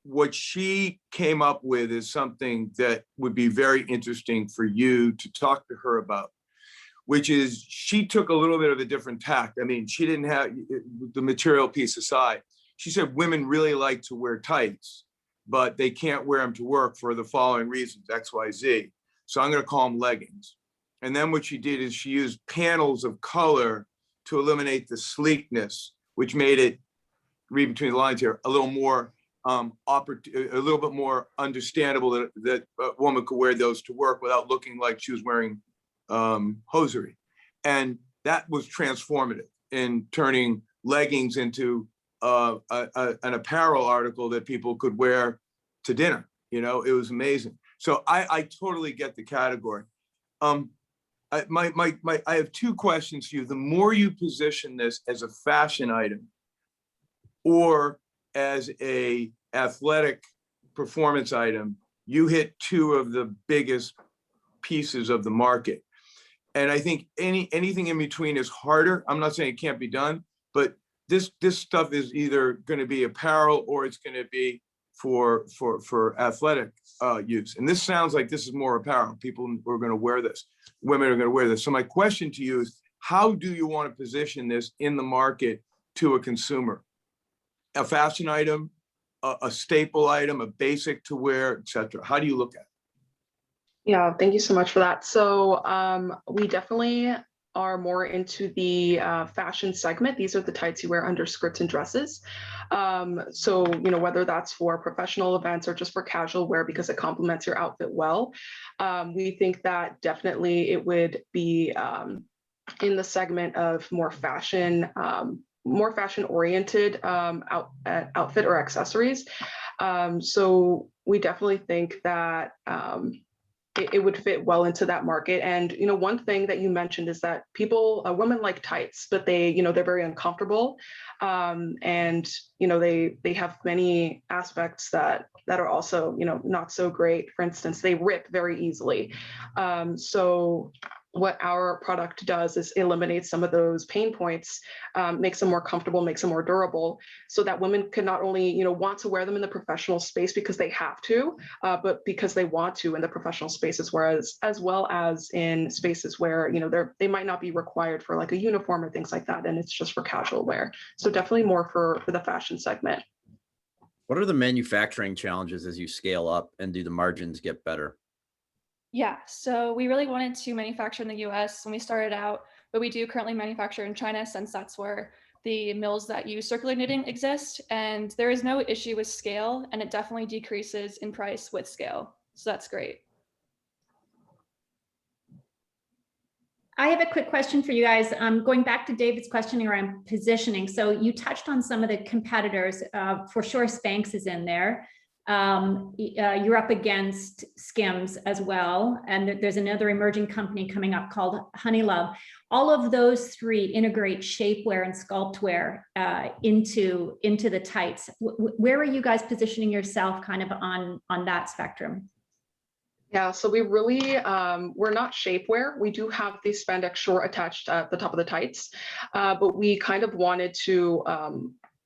what she came up with is something that would be very interesting for you to talk to her about, which is she took a little bit of a different tact. I mean, she didn't have the material piece aside. She said women really like to wear tights, but they can't wear them to work for the following reasons, X, Y, Z. So I'm going to call them leggings. And then what she did is she used panels of color to eliminate the sleekness, which made it, read between the lines here, a little more a little bit more understandable that a woman could wear those to work without looking like she was wearing hosiery. And that was transformative in turning leggings into an apparel article that people could wear to dinner. You know, it was amazing. So I totally get the category. I have 2 questions for you. The more you position this as a fashion item or as a athletic performance item, you hit 2 of the biggest pieces of the market. And I think anything in between is harder. I'm not saying it can't be done, but this stuff is either going to be apparel or it's going to be for athletic use. And this sounds like this is more apparel. People are going to wear this. Women are going to wear this. So my question to you is, how do you want to position this in the market to a consumer? A fashion item, a staple item, a basic to wear, etc. How do you look at it?
Yeah, thank you so much for that. So we definitely are more into the fashion segment. These are the tights you wear under skirts and dresses. So, you know, whether that's for professional events or just for casual wear because it complements your outfit well, we think that definitely it would be in the segment of more fashion oriented outfit or accessories. So we definitely think that it would fit well into that market. And, you know, one thing that you mentioned is that women like tights, but they're very uncomfortable. And, you know, they have many aspects that are also, you know, not so great. For instance, they rip very easily. So what our product does is eliminate some of those pain points, makes them more comfortable, makes them more durable, so that women can not only, you know, want to wear them in the professional space because they have to, but because they want to in the professional spaces, as well as in spaces where, you know, they might not be required for like a uniform or things like that, and it's just for casual wear. So definitely more for the fashion segment.
What are the manufacturing challenges as you scale up, and do the margins get better?
Yeah, so we really wanted to manufacture in the US when we started out, but we do currently manufacture in China since that's where the mills that use circular knitting exist. And there is no issue with scale, and it definitely decreases in price with scale. So that's great.
I have a quick question for you guys. Going back to David's question around positioning. So you touched on some of the competitors. For sure, Spanx is in there. You're up against Skims as well. And there's another emerging company coming up called Honeylove. All of those three integrate shapewear and sculptwear into the tights. Where are you guys positioning yourself kind of on that spectrum?
Yeah, so we really, we're not shapewear. We do have the spandex short attached at the top of the tights, but we kind of wanted to,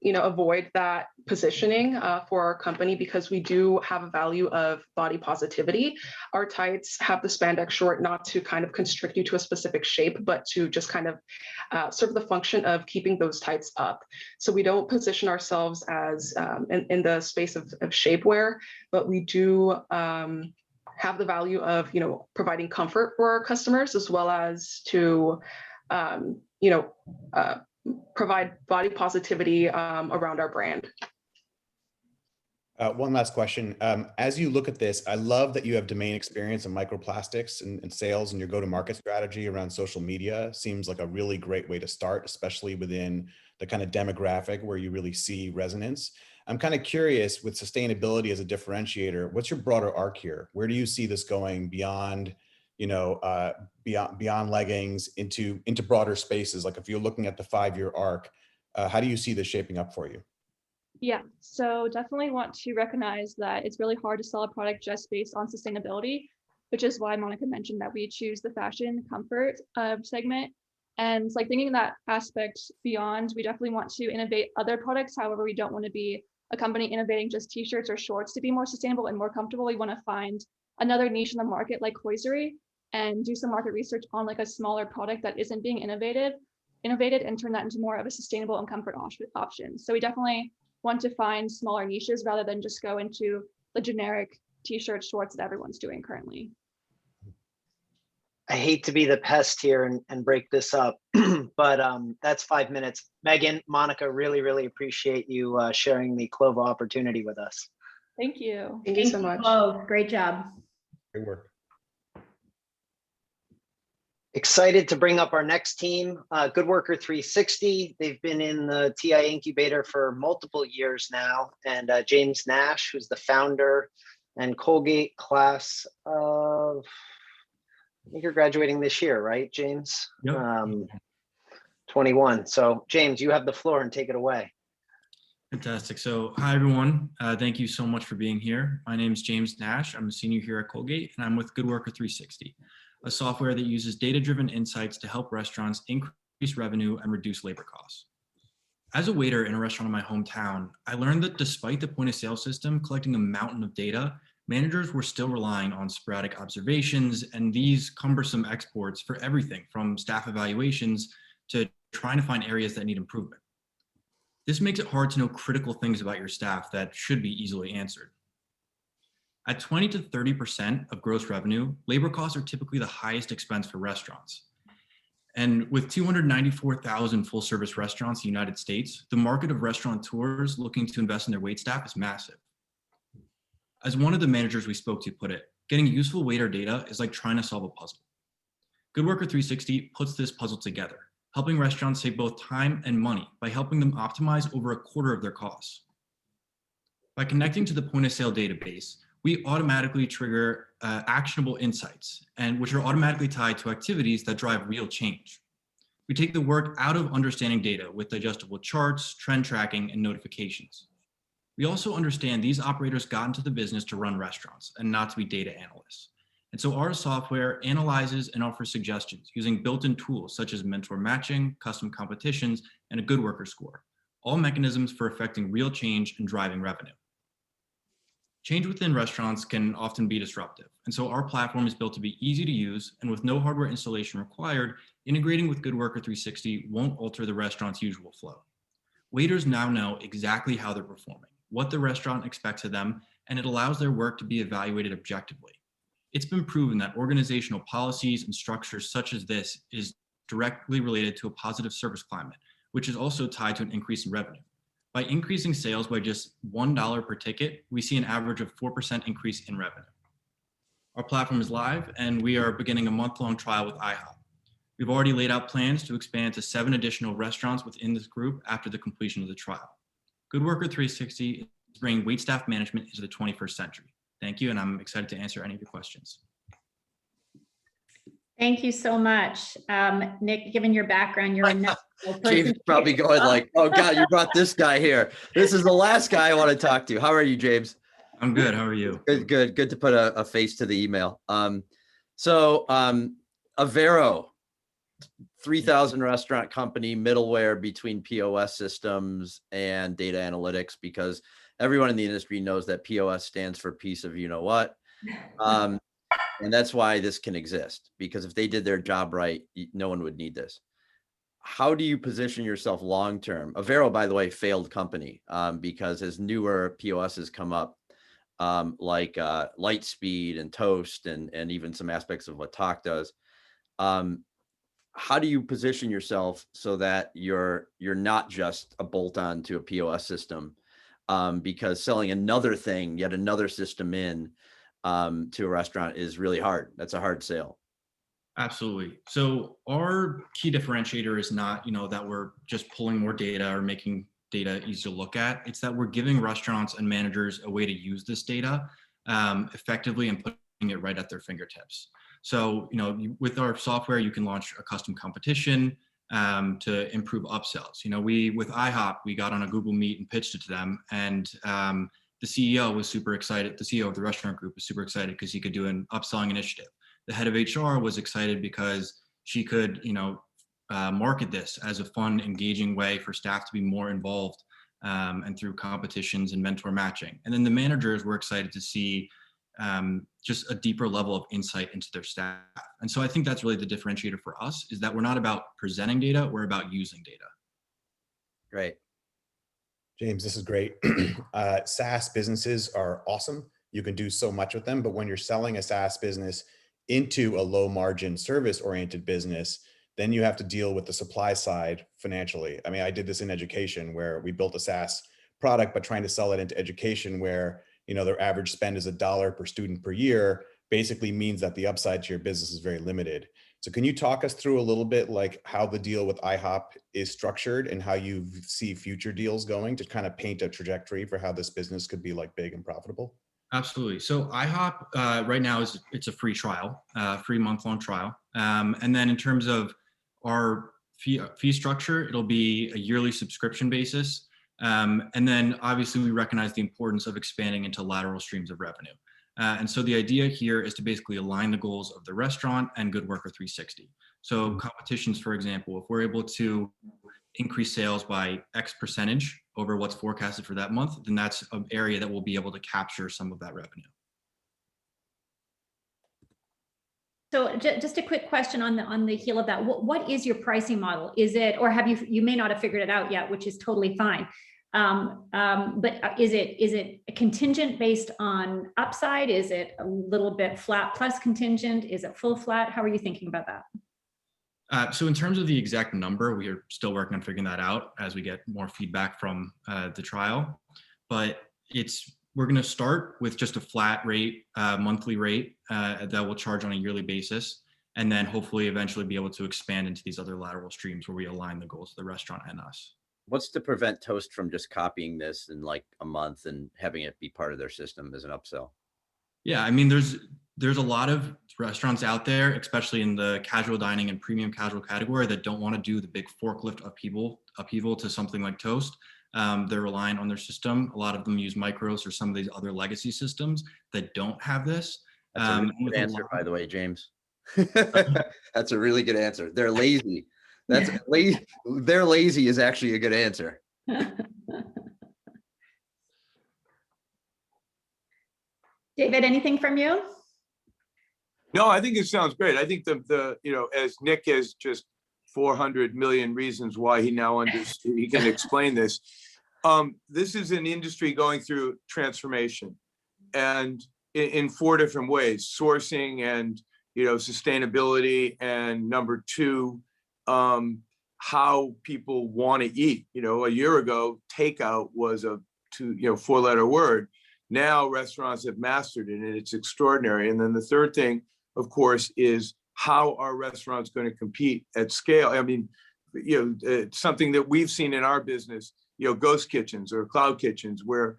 avoid that positioning for our company because we do have a value of body positivity. Our tights have the spandex short not to kind of constrict you to a specific shape, but to just kind of serve the function of keeping those tights up. So we don't position ourselves as in the space of shapewear, but we do have the value of, providing comfort for our customers as well as to, provide body positivity around our brand.
One last question. As you look at this, I love that you have domain experience in microplastics and sales, and your go-to-market strategy around social media seems like a really great way to start, especially within the kind of demographic where you really see resonance. I'm kind of curious, with sustainability as a differentiator, what's your broader arc here? Where do you see this going beyond, beyond leggings into broader spaces? Like if you're looking at the 5-year arc, how do you see this shaping up for you?
Yeah, so definitely want to recognize that it's really hard to sell a product just based on sustainability, which is why Monica mentioned that we choose the fashion comfort segment. And like thinking that aspect beyond, we definitely want to innovate other products. However, we don't want to be a company innovating just t-shirts or shorts to be more sustainable and more comfortable. We want to find another niche in the market like hosiery and do some market research on like a smaller product that isn't being innovated and turn that into more of a sustainable and comfort option. So we definitely want to find smaller niches rather than just go into the generic t-shirts, shorts that everyone's doing currently.
I hate to be the pest here and break this up, but that's 5 minutes. Megan, Monica, really, really appreciate you sharing the Clovo opportunity with us.
Thank you.
Thank you so much.
Oh, great job.
Great work.
Excited to bring up our next team, Good Worker 360. They've been in the TIA Incubator for multiple years now. And James Nash, who's the founder and Colgate class of, I think you're graduating this year, right, James?
Yep.
21. So James, you have the floor and take it away.
Fantastic. So hi, everyone. Thank you so much for being here. My name is James Nash. I'm a senior here at Colgate, and I'm with Good Worker 360, a software that uses data-driven insights to help restaurants increase revenue and reduce labor costs. As a waiter in a restaurant in my hometown, I learned that despite the point of sale system collecting a mountain of data, managers were still relying on sporadic observations and these cumbersome exports for everything from staff evaluations to trying to find areas that need improvement. This makes it hard to know critical things about your staff that should be easily answered. At 20 to 30% of gross revenue, labor costs are typically the highest expense for restaurants. And with 294,000 full-service restaurants in the United States, the market of restaurateurs looking to invest in their wait staff is massive. As one of the managers we spoke to put it, getting useful waiter data is like trying to solve a puzzle. Good Worker 360 puts this puzzle together, helping restaurants save both time and money by helping them optimize over a quarter of their costs. By connecting to the point of sale database, we automatically trigger actionable insights, and which are automatically tied to activities that drive real change. We take the work out of understanding data with digestible charts, trend tracking, and notifications. We also understand these operators got into the business to run restaurants and not to be data analysts. And so our software analyzes and offers suggestions using built-in tools such as mentor matching, custom competitions, and a good worker score, all mechanisms for affecting real change and driving revenue. Change within restaurants can often be disruptive, and so our platform is built to be easy to use, and with no hardware installation required, integrating with Good Worker 360 won't alter the restaurant's usual flow. Waiters now know exactly how they're performing, what the restaurant expects of them, and it allows their work to be evaluated objectively. It's been proven that organizational policies and structures such as this is directly related to a positive service climate, which is also tied to an increase in revenue. By increasing sales by just $1 per ticket, we see an average of 4% increase in revenue. Our platform is live, and we are beginning a month-long trial with IHOP. We've already laid out plans to expand to 7 additional restaurants within this group after the completion of the trial. Good Worker 360 is bringing waitstaff management into the 21st century. Thank you, and I'm excited to answer any of your questions.
Thank you so much. Nick, given your background, you're a natural person.
James is probably going like, oh God, you brought this guy here. This is the last guy I want to talk to. How are you, James?
I'm good. How are you?
Good to put a face to the email. Avero, 3,000 restaurant company, middleware between POS systems and data analytics, because everyone in the industry knows that POS stands for piece of you know what. And that's why this can exist, because if they did their job right, no one would need this. How do you position yourself long-term? Avero, by the way, failed company because as newer POSs come up, like Lightspeed and Toast and even some aspects of what Talk does, how do you position yourself so that you're not just a bolt-on to a POS system? Because selling another thing, yet another system in to a restaurant is really hard. That's a hard sale.
Absolutely. So our key differentiator is not, that we're just pulling more data or making data easy to look at. It's that we're giving restaurants and managers a way to use this data effectively and putting it right at their fingertips. So, with our software, you can launch a custom competition to improve upsells. With IHOP, we got on a Google Meet and pitched it to them, and the CEO was super excited. The CEO of the restaurant group was super excited because he could do an upselling initiative. The head of HR was excited because she could, market this as a fun, engaging way for staff to be more involved and through competitions and mentor matching. And then the managers were excited to see just a deeper level of insight into their staff. And so I think that's really the differentiator for us, is that we're not about presenting data, we're about using data.
Great.
James, this is great. SaaS businesses are awesome. You can do so much with them, but when you're selling a SaaS business into a low margin service oriented business, then you have to deal with the supply side financially. I mean, I did this in education where we built a SaaS product, but trying to sell it into education where, their average spend is $1 per student per year basically means that the upside to your business is very limited. So can you talk us through a little bit like how the deal with IHOP is structured and how you see future deals going to kind of paint a trajectory for how this business could be like big and profitable?
Absolutely. So IHOP right now it's a free trial, free month-long trial. And then in terms of our fee structure, it'll be a yearly subscription basis. And then obviously we recognize the importance of expanding into lateral streams of revenue. And so the idea here is to basically align the goals of the restaurant and Good Worker 360. So competitions, for example, if we're able to increase sales by X percentage over what's forecasted for that month, then that's an area that we'll be able to capture some of that revenue.
So just a quick question on the heel of that. What is your pricing model? Is it, or have you may not have figured it out yet, which is totally fine. But is it a contingent based on upside? Is it a little bit flat plus contingent? Is it full flat? How are you thinking about that?
So in terms of the exact number, we are still working on figuring that out as we get more feedback from the trial. But we're going to start with just a flat rate, monthly rate that we'll charge on a yearly basis, and then hopefully eventually be able to expand into these other lateral streams where we align the goals of the restaurant and us.
What's to prevent Toast from just copying this in like a month and having it be part of their system as an upsell?
Yeah, I mean, there's a lot of restaurants out there, especially in the casual dining and premium casual category, that don't want to do the big forklift upheaval to something like Toast. They're relying on their system. A lot of them use Micros or some of these other legacy systems that don't have this.
That's a really good answer, by the way, James. That's a really good answer. They're lazy. They're lazy is actually a good answer.
David, anything from you?
No, I think it sounds great. I think as Nick has just 400 million reasons why he now he can explain this. This is an industry going through transformation, and in 4 different ways: sourcing and, sustainability, and number 2, how people want to eat. A year ago, takeout was a 4-letter word. Now restaurants have mastered it, and it's extraordinary. And then the third thing, of course, is how are restaurants going to compete at scale? I mean, something that we've seen in our business, ghost kitchens or cloud kitchens, where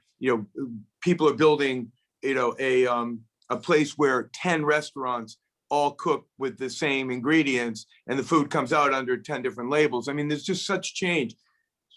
people are building a place where 10 restaurants all cook with the same ingredients, and the food comes out under 10 different labels. I mean, there's just such change.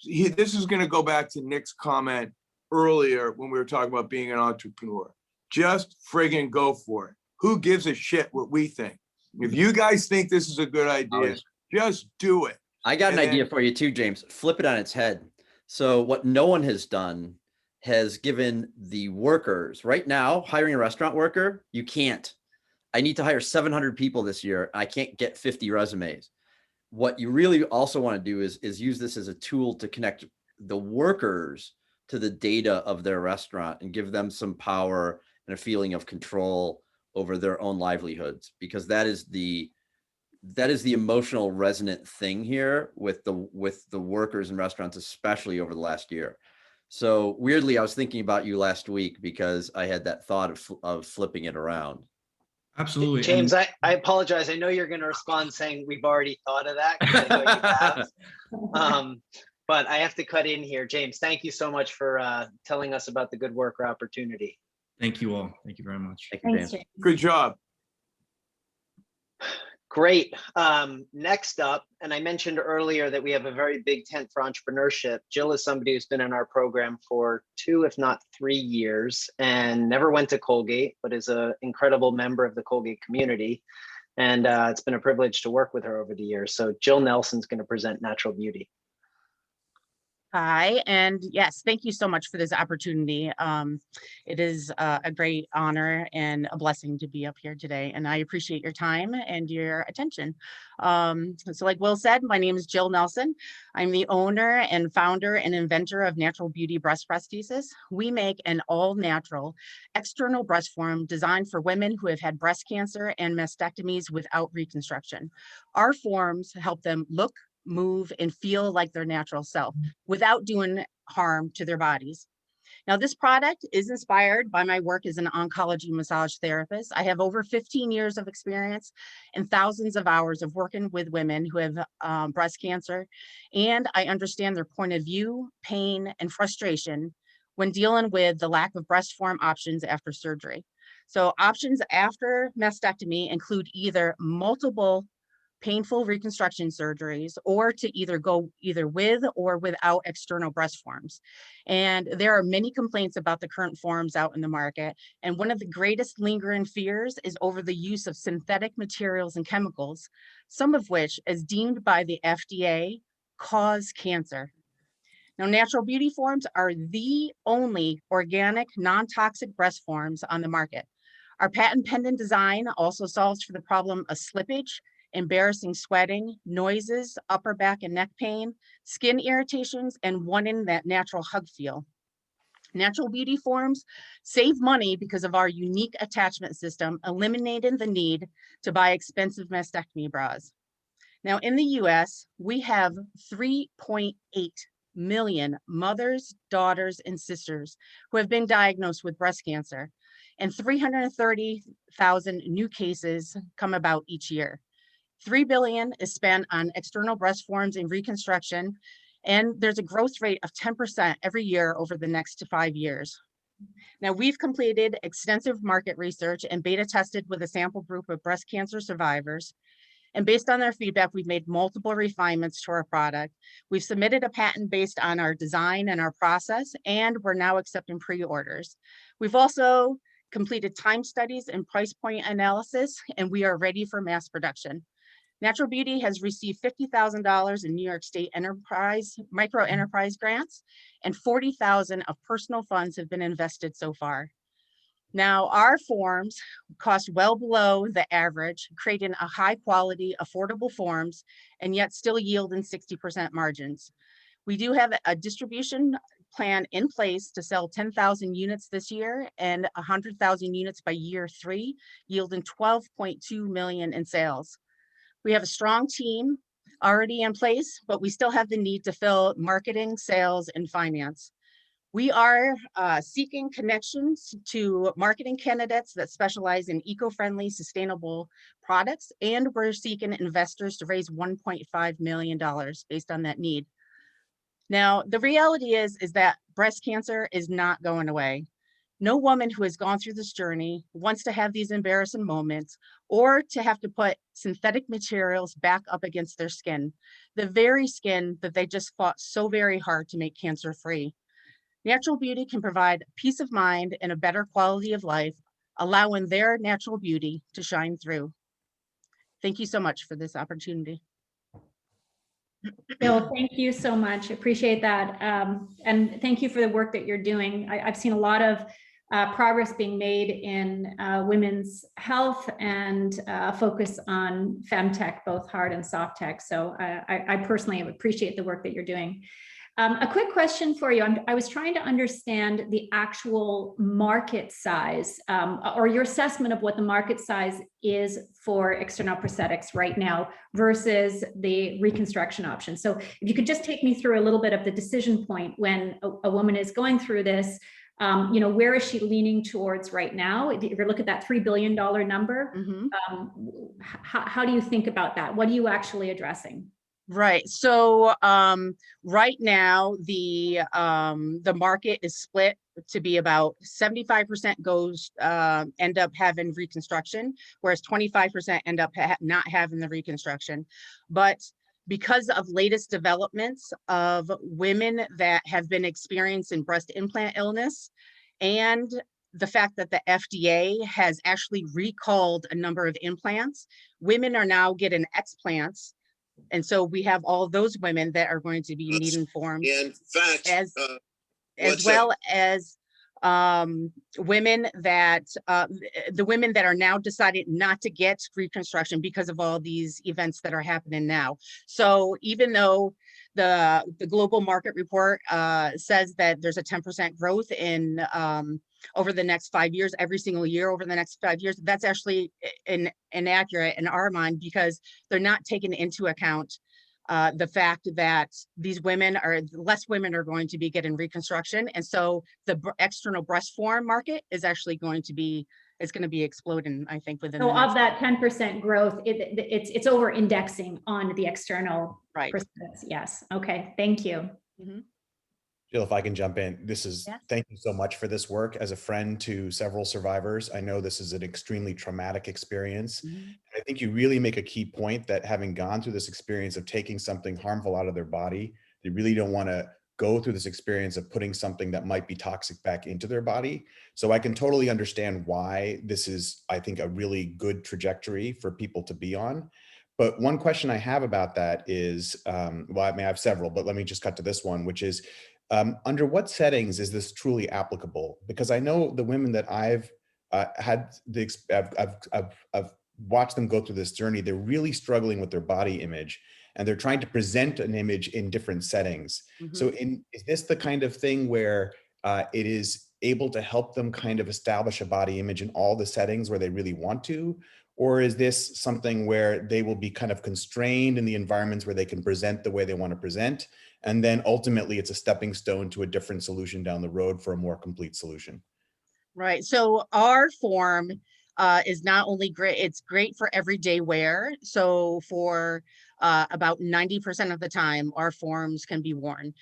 This is going to go back to Nick's comment earlier when we were talking about being an entrepreneur. Just friggin' go for it. Who gives a shit what we think? If you guys think this is a good idea, just do it.
I got an idea for you too, James. Flip it on its head. So what no one has done has given the workers right now, hiring a restaurant worker, you can't. I need to hire 700 people this year. I can't get 50 resumes. What you really also want to do is use this as a tool to connect the workers to the data of their restaurant and give them some power and a feeling of control over their own livelihoods, because that is the emotional resonant thing here with the workers in restaurants, especially over the last year. So weirdly, I was thinking about you last week because I had that thought of flipping it around.
Absolutely.
James, I apologize. I know you're going to respond saying we've already thought of that, 'cause I know you have. But I have to cut in here. James, thank you so much for telling us about the Good Worker opportunity.
Thank you all. Thank you very much.
Thank you, James.
Good job.
Great. Next up, and I mentioned earlier that we have a very big tent for entrepreneurship. Jill is somebody who's been in our program for 2, if not 3 years, and never went to Colgate, but is an incredible member of the Colgate community. And it's been a privilege to work with her over the years. So Jill Nelson's going to present Natural Beauty.
Hi, and yes, thank you so much for this opportunity. It is a great honor and a blessing to be up here today, and I appreciate your time and your attention. So like Will said, my name is Jill Nelson. I'm the owner and founder and inventor of Natural Beauty Breast Prosthesis. We make an all-natural external breast form designed for women who have had breast cancer and mastectomies without reconstruction. Our forms help them look, move, and feel like their natural self without doing harm to their bodies. Now, this product is inspired by my work as an oncology massage therapist. I have over 15 years of experience and thousands of hours of working with women who have breast cancer, and I understand their point of view, pain, and frustration when dealing with the lack of breast form options after surgery. So options after mastectomy include either multiple painful reconstruction surgeries, or to either go either with or without external breast forms. And there are many complaints about the current forms out in the market. And one of the greatest lingering fears is over the use of synthetic materials and chemicals, some of which, as deemed by the FDA, cause cancer. Now, Natural Beauty forms are the only organic, non-toxic breast forms on the market. Our patent pending design also solves for the problem of slippage, embarrassing sweating, noises, upper back and neck pain, skin irritations, and wanting that natural hug feel. Natural Beauty forms save money because of our unique attachment system, eliminating the need to buy expensive mastectomy bras. Now, in the US, we have 3.8 million mothers, daughters, and sisters who have been diagnosed with breast cancer, and 330,000 new cases come about each year. $3 billion is spent on external breast forms and reconstruction, and there's a growth rate of 10% every year over the next 5 years. Now, we've completed extensive market research and beta tested with a sample group of breast cancer survivors. And based on their feedback, we've made multiple refinements to our product. We've submitted a patent based on our design and our process, and we're now accepting pre-orders. We've also completed time studies and price point analysis, and we are ready for mass production. Natural Beauty has received $50,000 in New York State micro enterprise grants, and $40,000 of personal funds have been invested so far. Now, our forms cost well below the average, creating a high quality, affordable forms, and yet still yielding 60% margins. We do have a distribution plan in place to sell 10,000 units this year and 100,000 units by year 3, yielding 12.2 million in sales. We have a strong team already in place, but we still have the need to fill marketing, sales, and finance. We are seeking connections to marketing candidates that specialize in eco-friendly, sustainable products, and we're seeking investors to raise $1.5 million based on that need. Now, the reality is that breast cancer is not going away. No woman who has gone through this journey wants to have these embarrassing moments or to have to put synthetic materials back up against their skin, the very skin that they just fought so very hard to make cancer-free. Natural beauty can provide peace of mind and a better quality of life, allowing their natural beauty to shine through. Thank you so much for this opportunity.
Bill, thank you so much. Appreciate that. And thank you for the work that you're doing. I've seen a lot of progress being made in women's health and focus on femtech, both hard and soft tech. So I personally appreciate the work that you're doing. A quick question for you. I was trying to understand the actual market size or your assessment of what the market size is for external prosthetics right now versus the reconstruction option. So if you could just take me through a little bit of the decision point when a woman is going through this, where is she leaning towards right now? If you look at that $3 billion number, how do you think about that? What are you actually addressing?
Right. So right now the market is split to be about 75% goes end up having reconstruction, whereas 25% end up not having the reconstruction. But because of latest developments of women that have been experiencing breast implant illness and the fact that the FDA has actually recalled a number of implants, women are now getting explants. And so we have all those women that are going to be needing forms, as well as women that the women that are now decided not to get reconstruction because of all these events that are happening now. So even though the global market report says that there's a 10% growth in over the next 5 years, every single year over the next 5 years, that's actually inaccurate in our mind because they're not taking into account the fact that less women are going to be getting reconstruction. And so the external breast form market is actually going to be exploding, I think, within
so of that 10% growth, it's over indexing on the external.
Right.
Yes. Okay. Thank you.
Jill, if I can jump in, thank you so much for this work. As a friend to several survivors, I know this is an extremely traumatic experience. And I think you really make a key point that having gone through this experience of taking something harmful out of their body, they really don't want to go through this experience of putting something that might be toxic back into their body. So I can totally understand why this is, I think, a really good trajectory for people to be on. But one question I have about that is, well, I have several, but let me just cut to this one, which is, under what settings is this truly applicable? Because I know the women that I've watched them go through this journey, they're really struggling with their body image and they're trying to present an image in different settings. So is this the kind of thing where it is able to help them kind of establish a body image in all the settings where they really want to? Or is this something where they will be kind of constrained in the environments where they can present the way they want to present? And then ultimately it's a stepping stone to a different solution down the road for a more complete solution.
Right. So our form is not only great, it's great for everyday wear. So for about 90% of the time, our forms can be worn.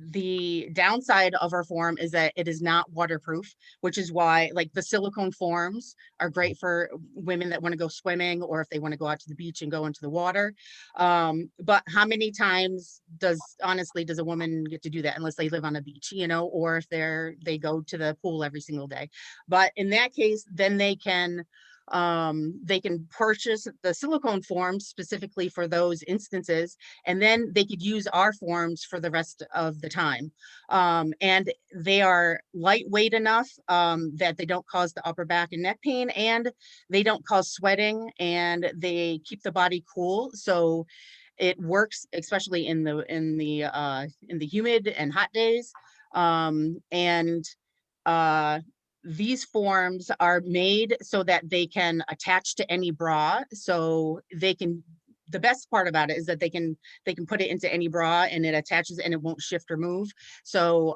The downside of our form is that it is not waterproof, which is why like the silicone forms are great for women that want to go swimming or if they want to go out to the beach and go into the water. But how many times honestly does a woman get to do that unless they live on a beach, or if they go to the pool every single day. But in that case, then they can purchase the silicone forms specifically for those instances, and then they could use our forms for the rest of the time. And they are lightweight enough that they don't cause the upper back and neck pain, and they don't cause sweating, and they keep the body cool. So it works, especially in the humid and hot days. These forms are made so that they can attach to any bra. So they can, the best part about it is that they can put it into any bra and it attaches and it won't shift or move. So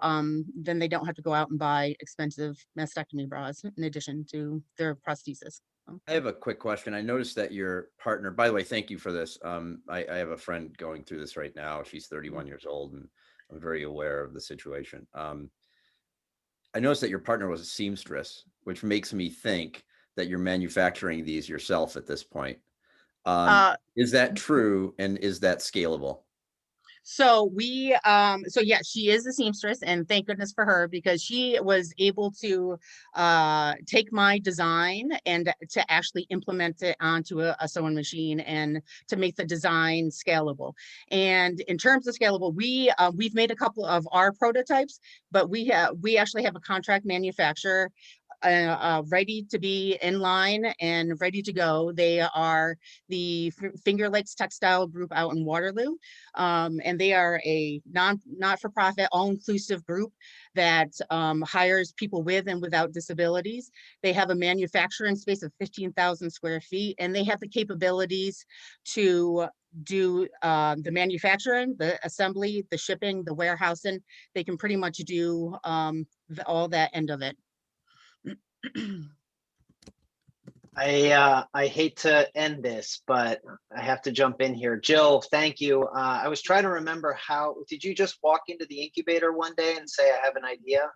then they don't have to go out and buy expensive mastectomy bras in addition to their prosthesis.
I have a quick question. I noticed that your partner, by the way, thank you for this. I have a friend going through this right now. She's 31 years old and I'm very aware of the situation. I noticed that your partner was a seamstress, which makes me think that you're manufacturing these yourself at this point. Is that true? And is that scalable?
So so yeah, she is a seamstress, and thank goodness for her, because she was able to take my design and to actually implement it onto a sewing machine and to make the design scalable. And in terms of scalable, we've made a couple of our prototypes, but we actually have a contract manufacturer ready to be in line and ready to go. They are the Finger Lakes Textile group out in Waterloo. And they are a not-for-profit, all-inclusive group that hires people with and without disabilities. They have a manufacturing space of 15,000 square feet, and they have the capabilities to do the manufacturing, the assembly, the shipping, the warehousing. They can pretty much do all that end of it.
I hate to end this, but I have to jump in here. Jill, thank you. I was trying to remember how, did you just walk into the incubator one day and say, I have an idea?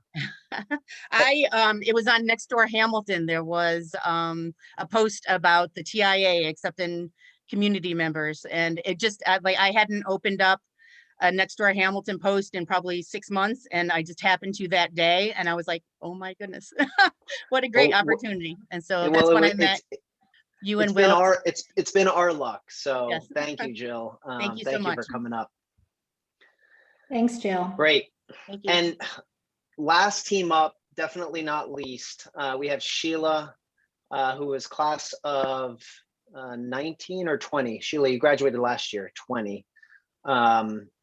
It was on Nextdoor Hamilton. There was a post about the TIA accepting community members, and it just like I hadn't opened up a Nextdoor Hamilton post in probably 6 months, and I just happened to that day, and I was like, oh my goodness, what a great opportunity. And so that's when I met you and Will.
It's been our luck. So
yes.
Thank you, Jill.
Thank you so much
for coming up.
Thanks, Jill.
Great.
Thank you.
And last team up, definitely not least, we have Sheila, who is class of 19 or 20. Sheila, you graduated last year, 20.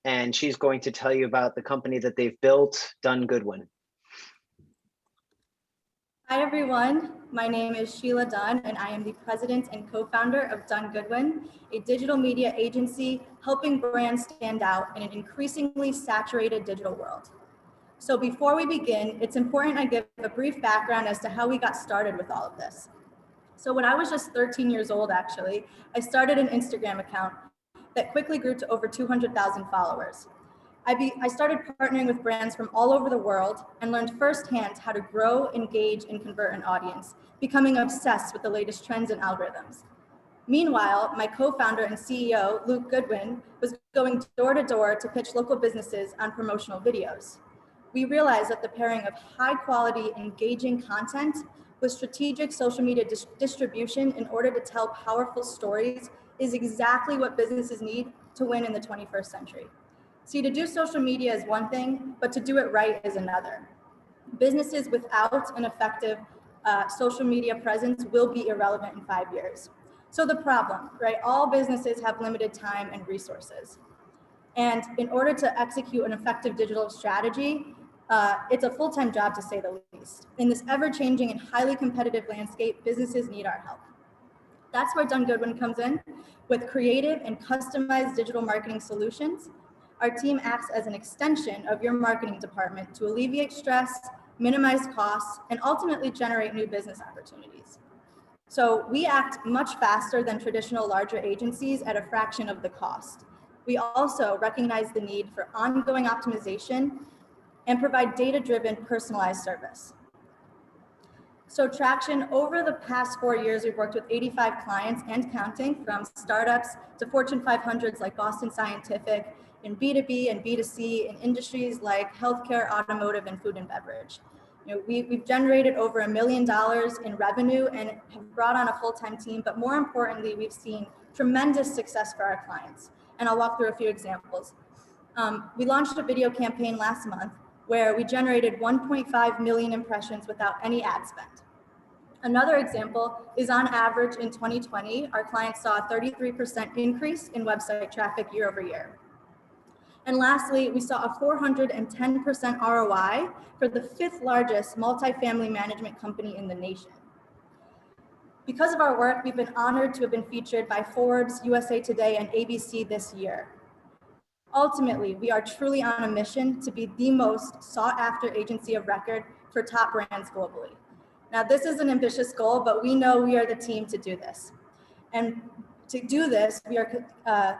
And she's going to tell you about the company that they've built, Dunn Goodwin.
Hi everyone, my name is Sheila Dunn and I am the president and co-founder of Dunn Goodwin, a digital media agency helping brands stand out in an increasingly saturated digital world. So before we begin, it's important I give a brief background as to how we got started with all of this. So when I was just 13 years old, actually, I started an Instagram account that quickly grew to over 200,000 followers. I started partnering with brands from all over the world and learned firsthand how to grow, engage, and convert an audience, becoming obsessed with the latest trends and algorithms. Meanwhile, my co-founder and CEO, Luke Goodwin, was going door to door to pitch local businesses on promotional videos. We realized that the pairing of high quality, engaging content with strategic social media distribution in order to tell powerful stories is exactly what businesses need to win in the 21st century. See, to do social media is one thing, but to do it right is another. Businesses without an effective social media presence will be irrelevant in 5 years. So the problem, right? All businesses have limited time and resources. And in order to execute an effective digital strategy, it's a full-time job to say the least. In this ever-changing and highly competitive landscape, businesses need our help. That's where Dunn Goodwin comes in with creative and customized digital marketing solutions. Our team acts as an extension of your marketing department to alleviate stress, minimize costs, and ultimately generate new business opportunities. So we act much faster than traditional larger agencies at a fraction of the cost. We also recognize the need for ongoing optimization and provide data-driven personalized service. So traction over the past 4 years, we've worked with 85 clients and counting, from startups to Fortune 500s like Boston Scientific, in B2B and B2C in industries like healthcare, automotive, and food and beverage. We've generated over $1 million in revenue and have brought on a full-time team, but more importantly, we've seen tremendous success for our clients. And I'll walk through a few examples. We launched a video campaign last month where we generated 1.5 million impressions without any ad spend. Another example is on average in 2020, our clients saw a 33% increase in website traffic year over year. And lastly, we saw a 410% ROI for the 5th largest multifamily management company in the nation. Because of our work, we've been honored to have been featured by Forbes, USA Today, and ABC this year. Ultimately, we are truly on a mission to be the most sought after agency of record for top brands globally. Now, this is an ambitious goal, but we know we are the team to do this. And to do this, we are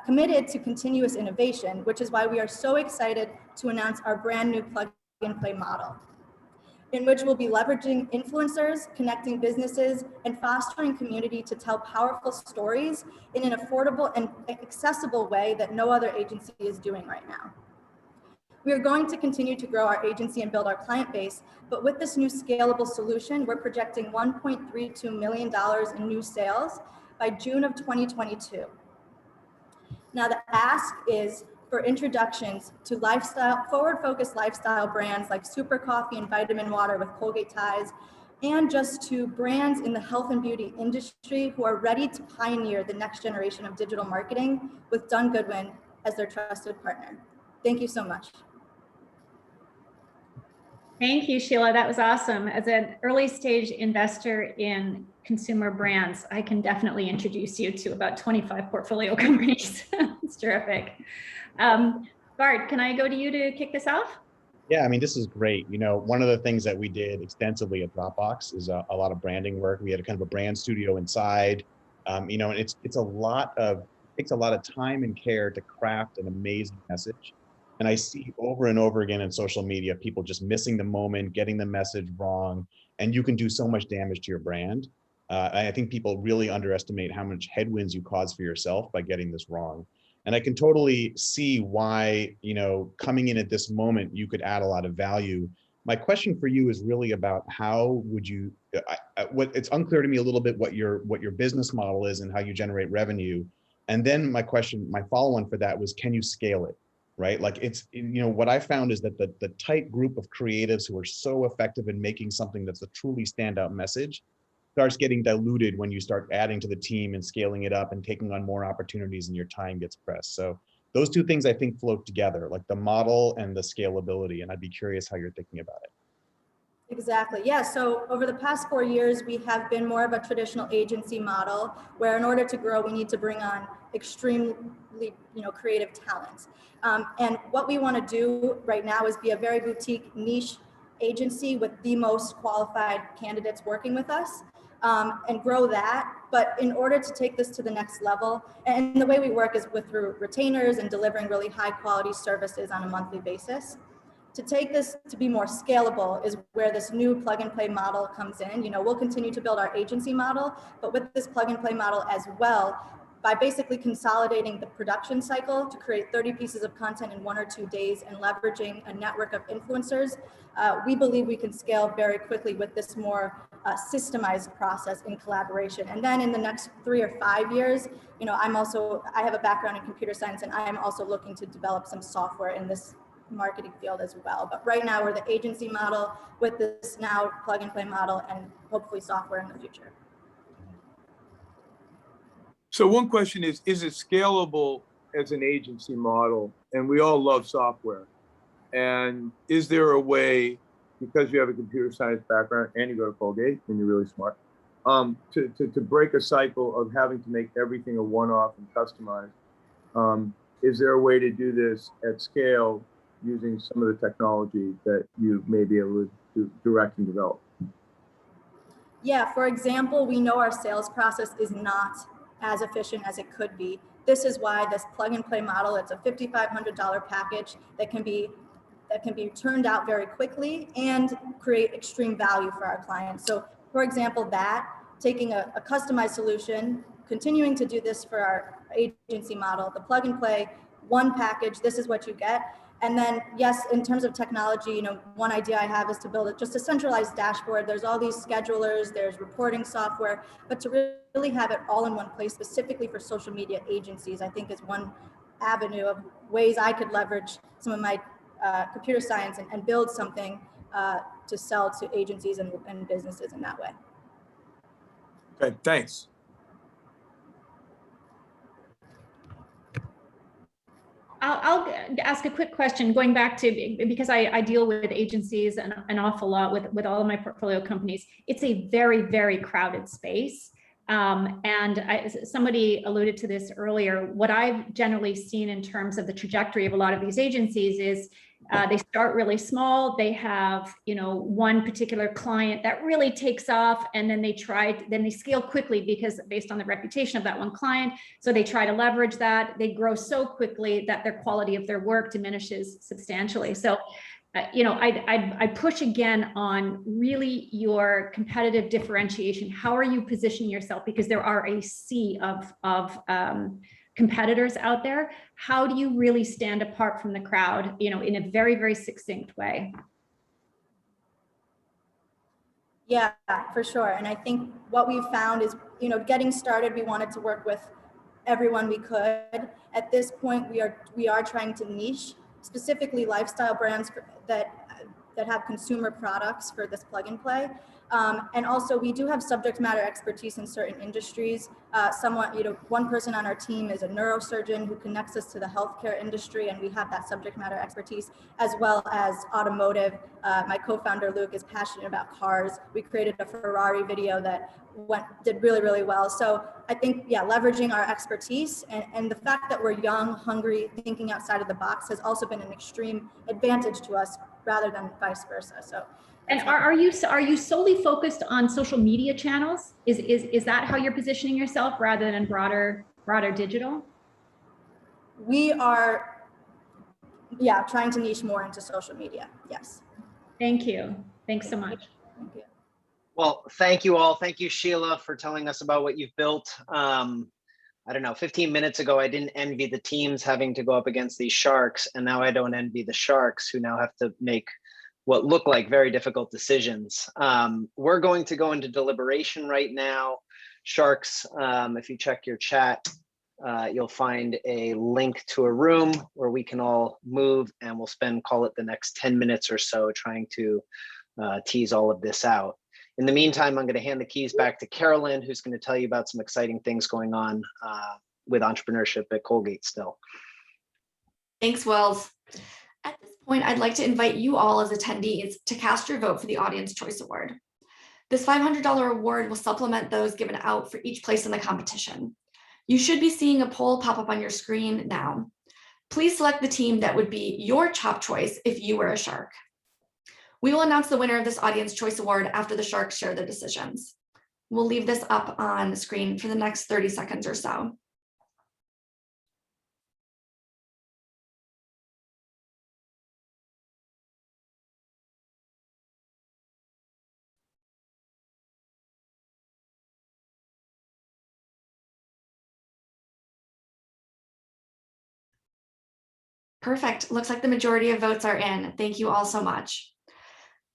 committed to continuous innovation, which is why we are so excited to announce our brand new plug and play model, in which we'll be leveraging influencers, connecting businesses, and fostering community to tell powerful stories in an affordable and accessible way that no other agency is doing right now. We are going to continue to grow our agency and build our client base, but with this new scalable solution, we're projecting $1.32 million in new sales by June of 2022. Now the ask is for introductions to forward-focused lifestyle brands like Super Coffee and Vitamin Water with Colgate ties, and just to brands in the health and beauty industry who are ready to pioneer the next generation of digital marketing with Dunn Goodwin as their trusted partner. Thank you so much.
Thank you, Sheila. That was awesome. As an early stage investor in consumer brands, I can definitely introduce you to about 25 portfolio companies. It's terrific. Bart, can I go to you to kick this off?
Yeah, I mean, this is great. You know, one of the things that we did extensively at Dropbox is a lot of branding work. We had a kind of a brand studio inside, you know, and it takes a lot of time and care to craft an amazing message. And I see over and over again in social media, people just missing the moment, getting the message wrong, and you can do so much damage to your brand. I think people really underestimate how much headwinds you cause for yourself by getting this wrong. And I can totally see why, you know, coming in at this moment, you could add a lot of value. My question for you is really about how would you, it's unclear to me a little bit what your business model is and how you generate revenue. And then my follow-on for that was, can you scale it? Right? Like it's, you know, what I found is that the tight group of creatives who are so effective in making something that's a truly standout message starts getting diluted when you start adding to the team and scaling it up and taking on more opportunities and your time gets pressed. So those two things I think float together, like the model and the scalability. And I'd be curious how you're thinking about it.
Exactly. Yeah. So over the past 4 years, we have been more of a traditional agency model where in order to grow, we need to bring on extremely, creative talent. And what we want to do right now is be a very boutique niche agency with the most qualified candidates working with us, and grow that. But in order to take this to the next level, and the way we work is through retainers and delivering really high quality services on a monthly basis. To take this to be more scalable is where this new plug and play model comes in. You know, we'll continue to build our agency model, but with this plug and play model as well, by basically consolidating the production cycle to create 30 pieces of content in 1 or 2 days and leveraging a network of influencers, we believe we can scale very quickly with this more systemized process in collaboration. And then in the next 3 or 5 years, you know, I have a background in computer science, and I am also looking to develop some software in this marketing field as well. But right now we're the agency model with this now plug and play model and hopefully software in the future.
So one question is it scalable as an agency model? And we all love software. And is there a way, because you have a computer science background and you go to Colgate and you're really smart, to break a cycle of having to make everything a one-off and customized? Is there a way to do this at scale using some of the technology that you may be able to direct and develop?
Yeah, for example, we know our sales process is not as efficient as it could be. This is why this plug and play model, it's a $5,500 package that can be turned out very quickly and create extreme value for our clients. So for example, taking a customized solution, continuing to do this for our agency model, the plug and play, one package, this is what you get. And then, yes, in terms of technology, you know, one idea I have is to build just a centralized dashboard. There's all these schedulers, there's reporting software, but to really have it all in one place specifically for social media agencies, I think is one avenue of ways I could leverage some of my computer science and build something to sell to agencies and businesses in that way.
Okay, thanks.
I'll ask a quick question going back to, because I deal with agencies an awful lot with all of my portfolio companies. It's a very, very crowded space. Somebody alluded to this earlier. What I've generally seen in terms of the trajectory of a lot of these agencies is they start really small. They have, one particular client that really takes off, and then they scale quickly because based on the reputation of that one client. So they try to leverage that. They grow so quickly that their quality of their work diminishes substantially. So, I push again on really your competitive differentiation. How are you positioning yourself? Because there are a sea of competitors out there. How do you really stand apart from the crowd, in a very, very succinct way?
Yeah, for sure. And I think what we've found is, getting started, we wanted to work with everyone we could. At this point, we are trying to niche, specifically lifestyle brands that have consumer products for this plug and play. And also we do have subject matter expertise in certain industries. One person on our team is a neurosurgeon who connects us to the healthcare industry, and we have that subject matter expertise, as well as automotive. My co-founder Luke is passionate about cars. We created a Ferrari video that did really, really well. So I think, leveraging our expertise and the fact that we're young, hungry, thinking outside of the box has also been an extreme advantage to us rather than vice versa. So.
And are you solely focused on social media channels? Is that how you're positioning yourself rather than broader digital?
We are, trying to niche more into social media. Yes.
Thank you. Thanks so much.
Thank you.
Well, thank you all. Thank you, Sheila, for telling us about what you've built. I don't know, 15 minutes ago, I didn't envy the teams having to go up against these sharks. And now I don't envy the sharks who now have to make what look like very difficult decisions. We're going to go into deliberation right now. Sharks, if you check your chat, you'll find a link to a room where we can all move, and we'll call it the next 10 minutes or so trying to tease all of this out. In the meantime, I'm going to hand the keys back to Carolyn, who's going to tell you about some exciting things going on with entrepreneurship at Colgate still.
Thanks, Wells. At this point, I'd like to invite you all as attendees to cast your vote for the Audience Choice Award. This $500 award will supplement those given out for each place in the competition. You should be seeing a poll pop up on your screen now. Please select the team that would be your top choice if you were a shark. We will announce the winner of this Audience Choice Award after the sharks share their decisions. We'll leave this up on the screen for the next 30 seconds or so. Perfect. Looks like the majority of votes are in. Thank you all so much.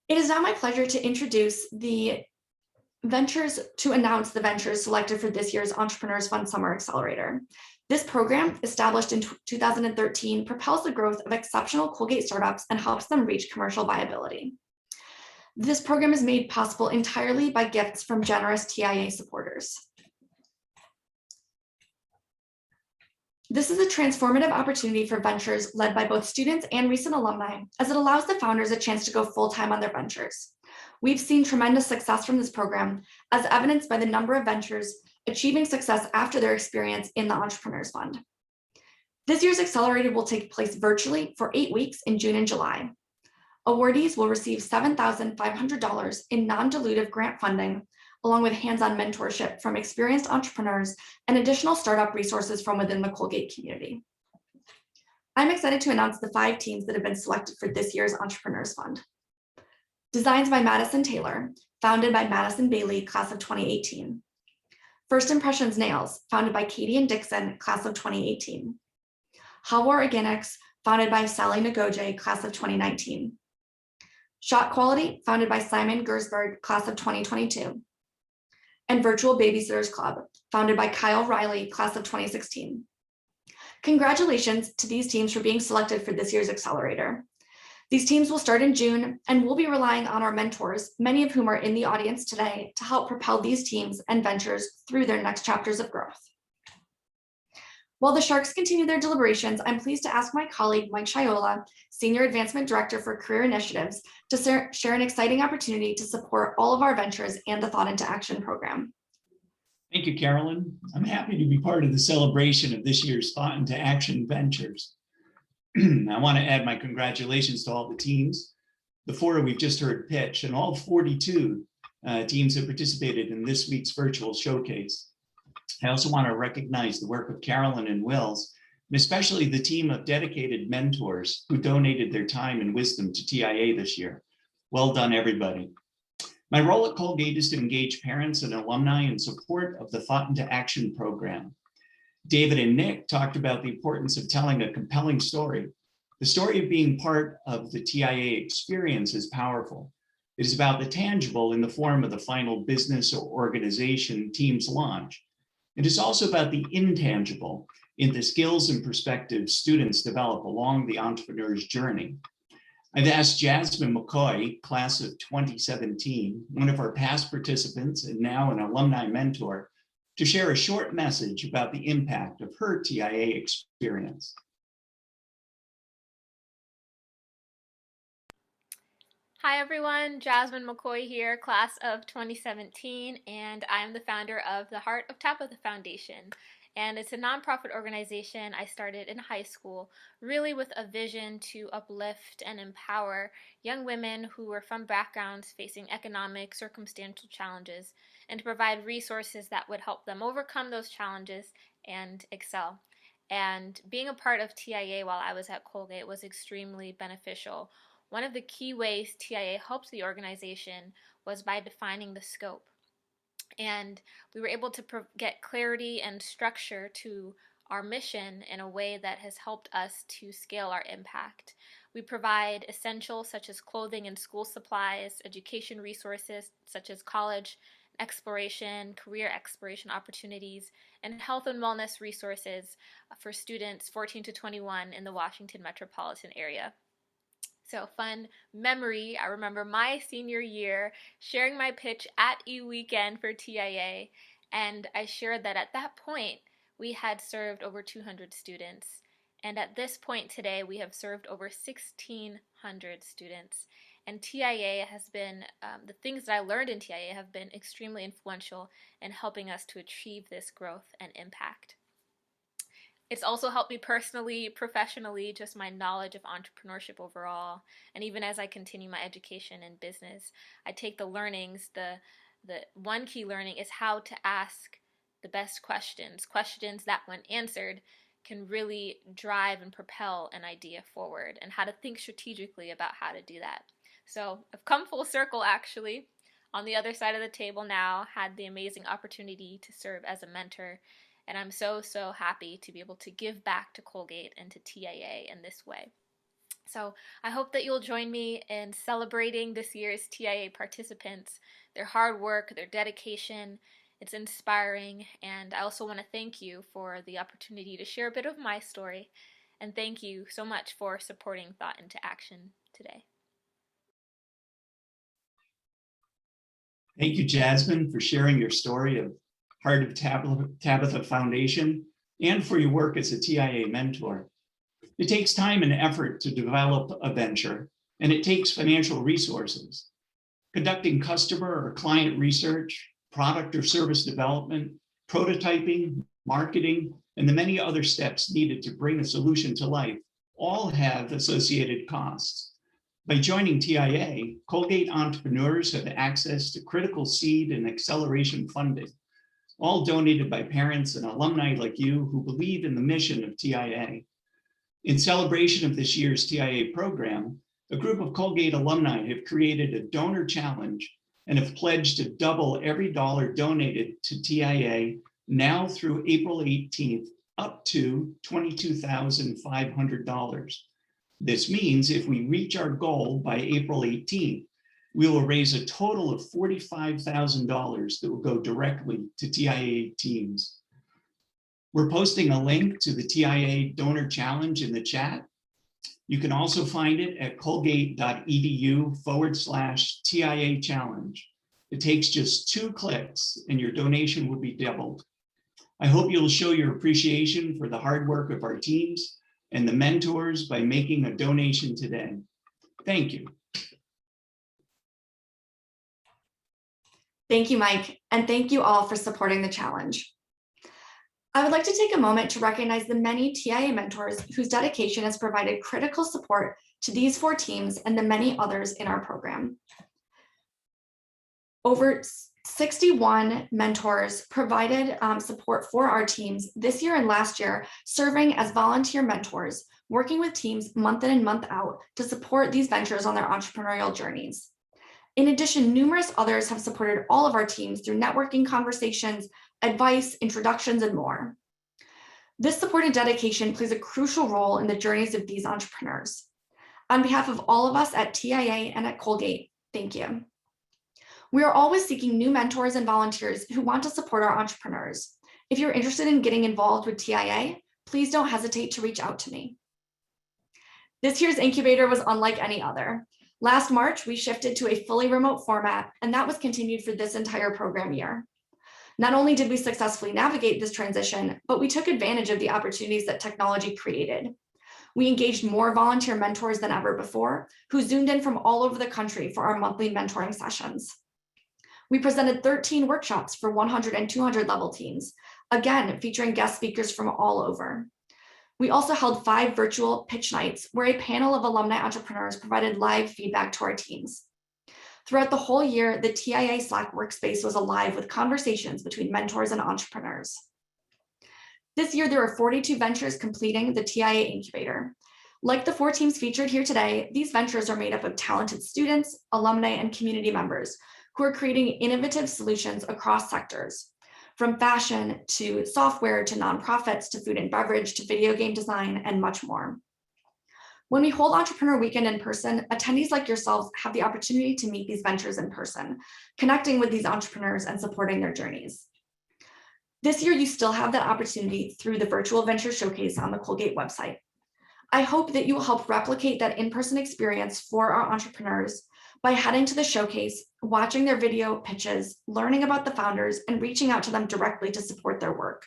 It is now my pleasure to introduce the announce the ventures selected for this year's Entrepreneurs Fund Summer Accelerator. This program, established in 2013, propels the growth of exceptional Colgate startups and helps them reach commercial viability. This program is made possible entirely by gifts from generous TIA supporters. This is a transformative opportunity for ventures led by both students and recent alumni, as it allows the founders a chance to go full-time on their ventures. We've seen tremendous success from this program, as evidenced by the number of ventures achieving success after their experience in the Entrepreneurs Fund. This year's Accelerator will take place virtually for 8 weeks in June and July. Awardees will receive $7,500 in non-dilutive grant funding, along with hands-on mentorship from experienced entrepreneurs and additional startup resources from within the Colgate community. I'm excited to announce the 5 teams that have been selected for this year's Entrepreneurs Fund. Designs by Madison Taylor, founded by Madison Bailey, class of 2018. First Impressions Nails, founded by Katie and Dixon, class of 2018. Hawar Organics, founded by Sally Ngoje, class of 2019. Shot Quality, founded by Simon Gersberg, class of 2022. And Virtual Babysitters Club, founded by Kyle Riley, class of 2016. Congratulations to these teams for being selected for this year's Accelerator. These teams will start in June, and we'll be relying on our mentors, many of whom are in the audience today, to help propel these teams and ventures through their next chapters of growth. While the Sharks continue their deliberations, I'm pleased to ask my colleague, Mike Shiola, Senior Advancement Director for Career Initiatives, to share an exciting opportunity to support all of our ventures and the Thought into Action program.
Thank you, Carolyn. I'm happy to be part of the celebration of this year's Thought into Action Ventures. I want to add my congratulations to all the teams, the 4 we've just heard pitch, and all 42 teams that participated in this week's virtual showcase. I also want to recognize the work of Carolyn and Wills, and especially the team of dedicated mentors who donated their time and wisdom to TIA this year. Well done, everybody. My role at Colgate is to engage parents and alumni in support of the Thought into Action program. David and Nick talked about the importance of telling a compelling story. The story of being part of the TIA experience is powerful. It is about the tangible in the form of the final business or organization teams launch. It is also about the intangible in the skills and perspectives students develop along the entrepreneur's journey. I've asked Jasmine Mccoy, class of 2017, one of our past participants and now an alumni mentor, to share a short message about the impact of her TIA experience.
Hi everyone, Jasmine Mccoy here, class of 2017, and I'm the founder of the Heart of Tabitha Foundation. And it's a nonprofit organization I started in high school, really with a vision to uplift and empower young women who were from backgrounds facing economic, circumstantial challenges, and to provide resources that would help them overcome those challenges and excel. And being a part of TIA while I was at Colgate was extremely beneficial. One of the key ways TIA helped the organization was by defining the scope. And we were able to get clarity and structure to our mission in a way that has helped us to scale our impact. We provide essentials such as clothing and school supplies, education resources such as college exploration, career exploration opportunities, and health and wellness resources for students 14 to 21 in the Washington metropolitan area. So fun memory, I remember my senior year sharing my pitch at eWeekend for TIA, and I shared that at that point we had served over 200 students, and at this point today we have served over 1,600 students. And TIA has been, the things that I learned in TIA have been extremely influential in helping us to achieve this growth and impact. It's also helped me personally, professionally, just my knowledge of entrepreneurship overall. And even as I continue my education in business, I take the learnings. The one key learning is how to ask the best questions, questions that when answered can really drive and propel an idea forward, and how to think strategically about how to do that. So I've come full circle actually. On the other side of the table now, had the amazing opportunity to serve as a mentor. And I'm so happy to be able to give back to Colgate and to TIA in this way. So I hope that you'll join me in celebrating this year's TIA participants, their hard work, their dedication. It's inspiring. And I also want to thank you for the opportunity to share a bit of my story. And thank you so much for supporting Thought into Action today.
Thank you, Jasmine, for sharing your story of Heart of Tabitha Foundation and for your work as a TIA mentor. It takes time and effort to develop a venture, and it takes financial resources. Conducting customer or client research, product or service development, prototyping, marketing, and the many other steps needed to bring a solution to life all have associated costs. By joining TIA, Colgate entrepreneurs have access to critical seed and acceleration funding, all donated by parents and alumni like you who believe in the mission of TIA. In celebration of this year's TIA program, a group of Colgate alumni have created a donor challenge and have pledged to double every dollar donated to TIA now through April 18th, up to $22,500. This means if we reach our goal by April 18th, we will raise a total of $45,000 that will go directly to TIA teams. We're posting a link to the TIA Donor Challenge in the chat. You can also find it at colgate.edu/TIA challenge. It takes just 2 clicks and your donation will be doubled. I hope you'll show your appreciation for the hard work of our teams and the mentors by making a donation today. Thank you.
Thank you, Mike, and thank you all for supporting the challenge. I would like to take a moment to recognize the many TIA mentors whose dedication has provided critical support to these 4 teams and the many others in our program. Over 61 mentors provided support for our teams this year and last year, serving as volunteer mentors, working with teams month in and month out to support these ventures on their entrepreneurial journeys. In addition, numerous others have supported all of our teams through networking conversations, advice, introductions, and more. This support and dedication plays a crucial role in the journeys of these entrepreneurs. On behalf of all of us at TIA and at Colgate, thank you. We are always seeking new mentors and volunteers who want to support our entrepreneurs. If you're interested in getting involved with TIA, please don't hesitate to reach out to me. This year's incubator was unlike any other. Last March, we shifted to a fully remote format, and that was continued for this entire program year. Not only did we successfully navigate this transition, but we took advantage of the opportunities that technology created. We engaged more volunteer mentors than ever before, who zoomed in from all over the country for our monthly mentoring sessions. We presented 13 workshops for 100 and 200 level teams, again, featuring guest speakers from all over. We also held 5 virtual pitch nights where a panel of alumni entrepreneurs provided live feedback to our teams. Throughout the whole year, the TIA Slack workspace was alive with conversations between mentors and entrepreneurs. This year, there were 42 ventures completing the TIA Incubator. Like the 4 teams featured here today, these ventures are made up of talented students, alumni, and community members who are creating innovative solutions across sectors, from fashion to software to nonprofits to food and beverage to video game design and much more. When we hold Entrepreneur Weekend in person, attendees like yourselves have the opportunity to meet these ventures in person, connecting with these entrepreneurs and supporting their journeys. This year, you still have that opportunity through the virtual venture showcase on the Colgate website. I hope that you will help replicate that in-person experience for our entrepreneurs by heading to the showcase, watching their video pitches, learning about the founders, and reaching out to them directly to support their work.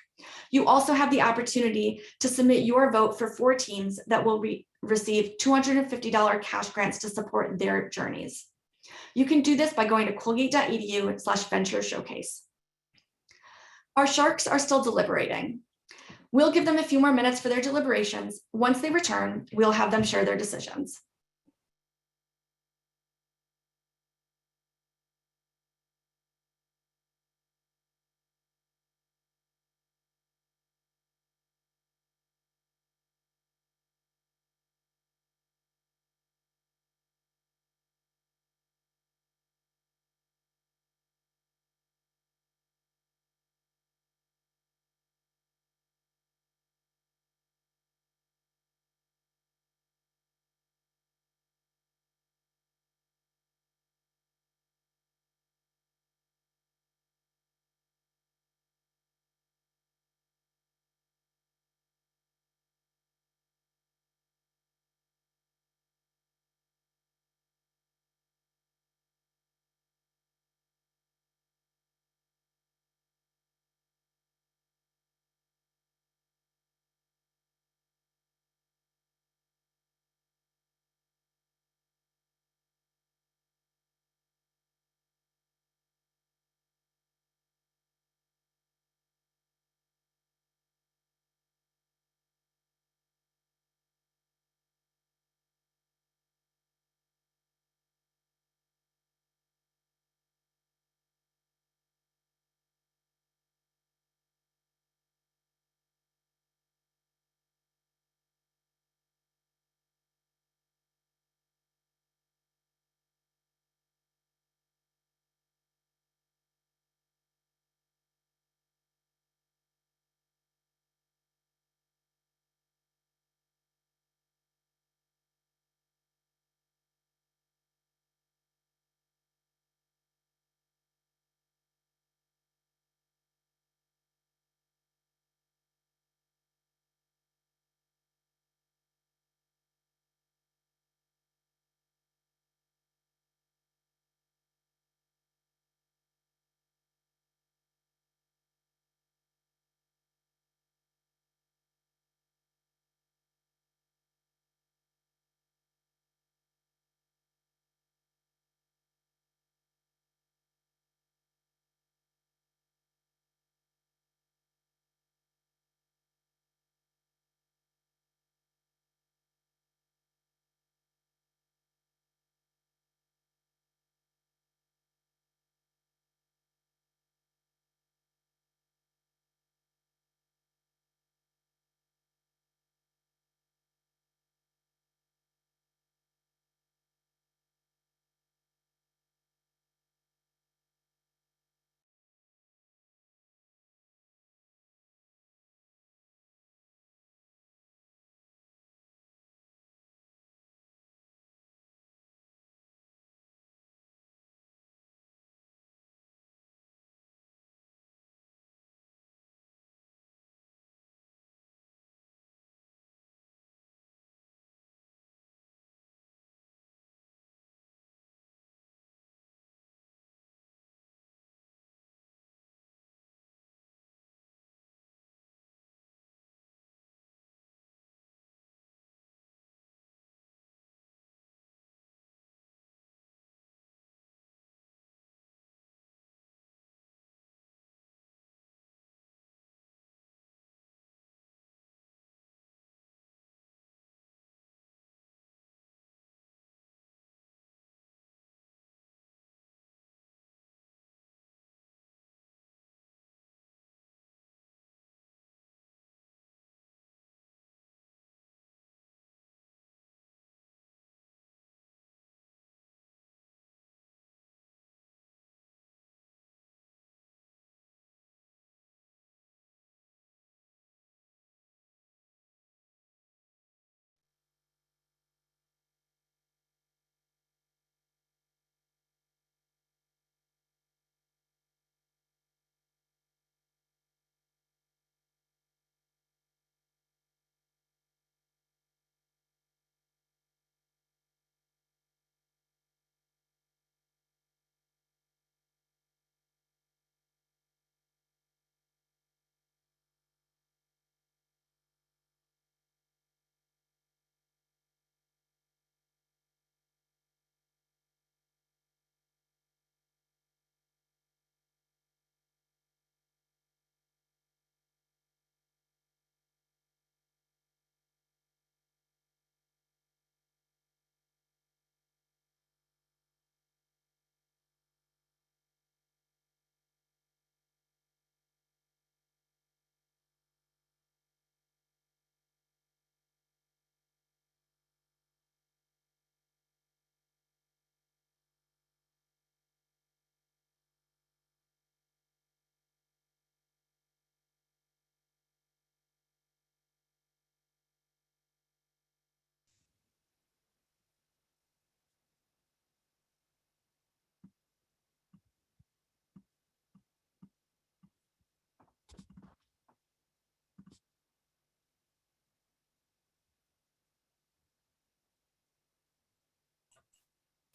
You also have the opportunity to submit your vote for 4 teams that will receive $250 cash grants to support their journeys. You can do this by going to colgate.edu/venture showcase. Our sharks are still deliberating. We'll give them a few more minutes for their deliberations. Once they return, we'll have them share their decisions.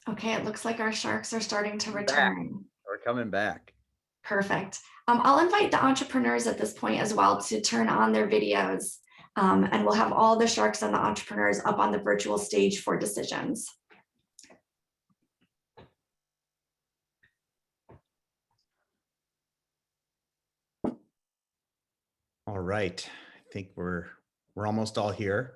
Okay, it looks like our sharks are starting to
Back.
return.
We're coming back.
Perfect. I'll invite the entrepreneurs at this point as well to turn on their videos, and we'll have all the sharks and the entrepreneurs up on the virtual stage for decisions.
All right, I think we're almost all here.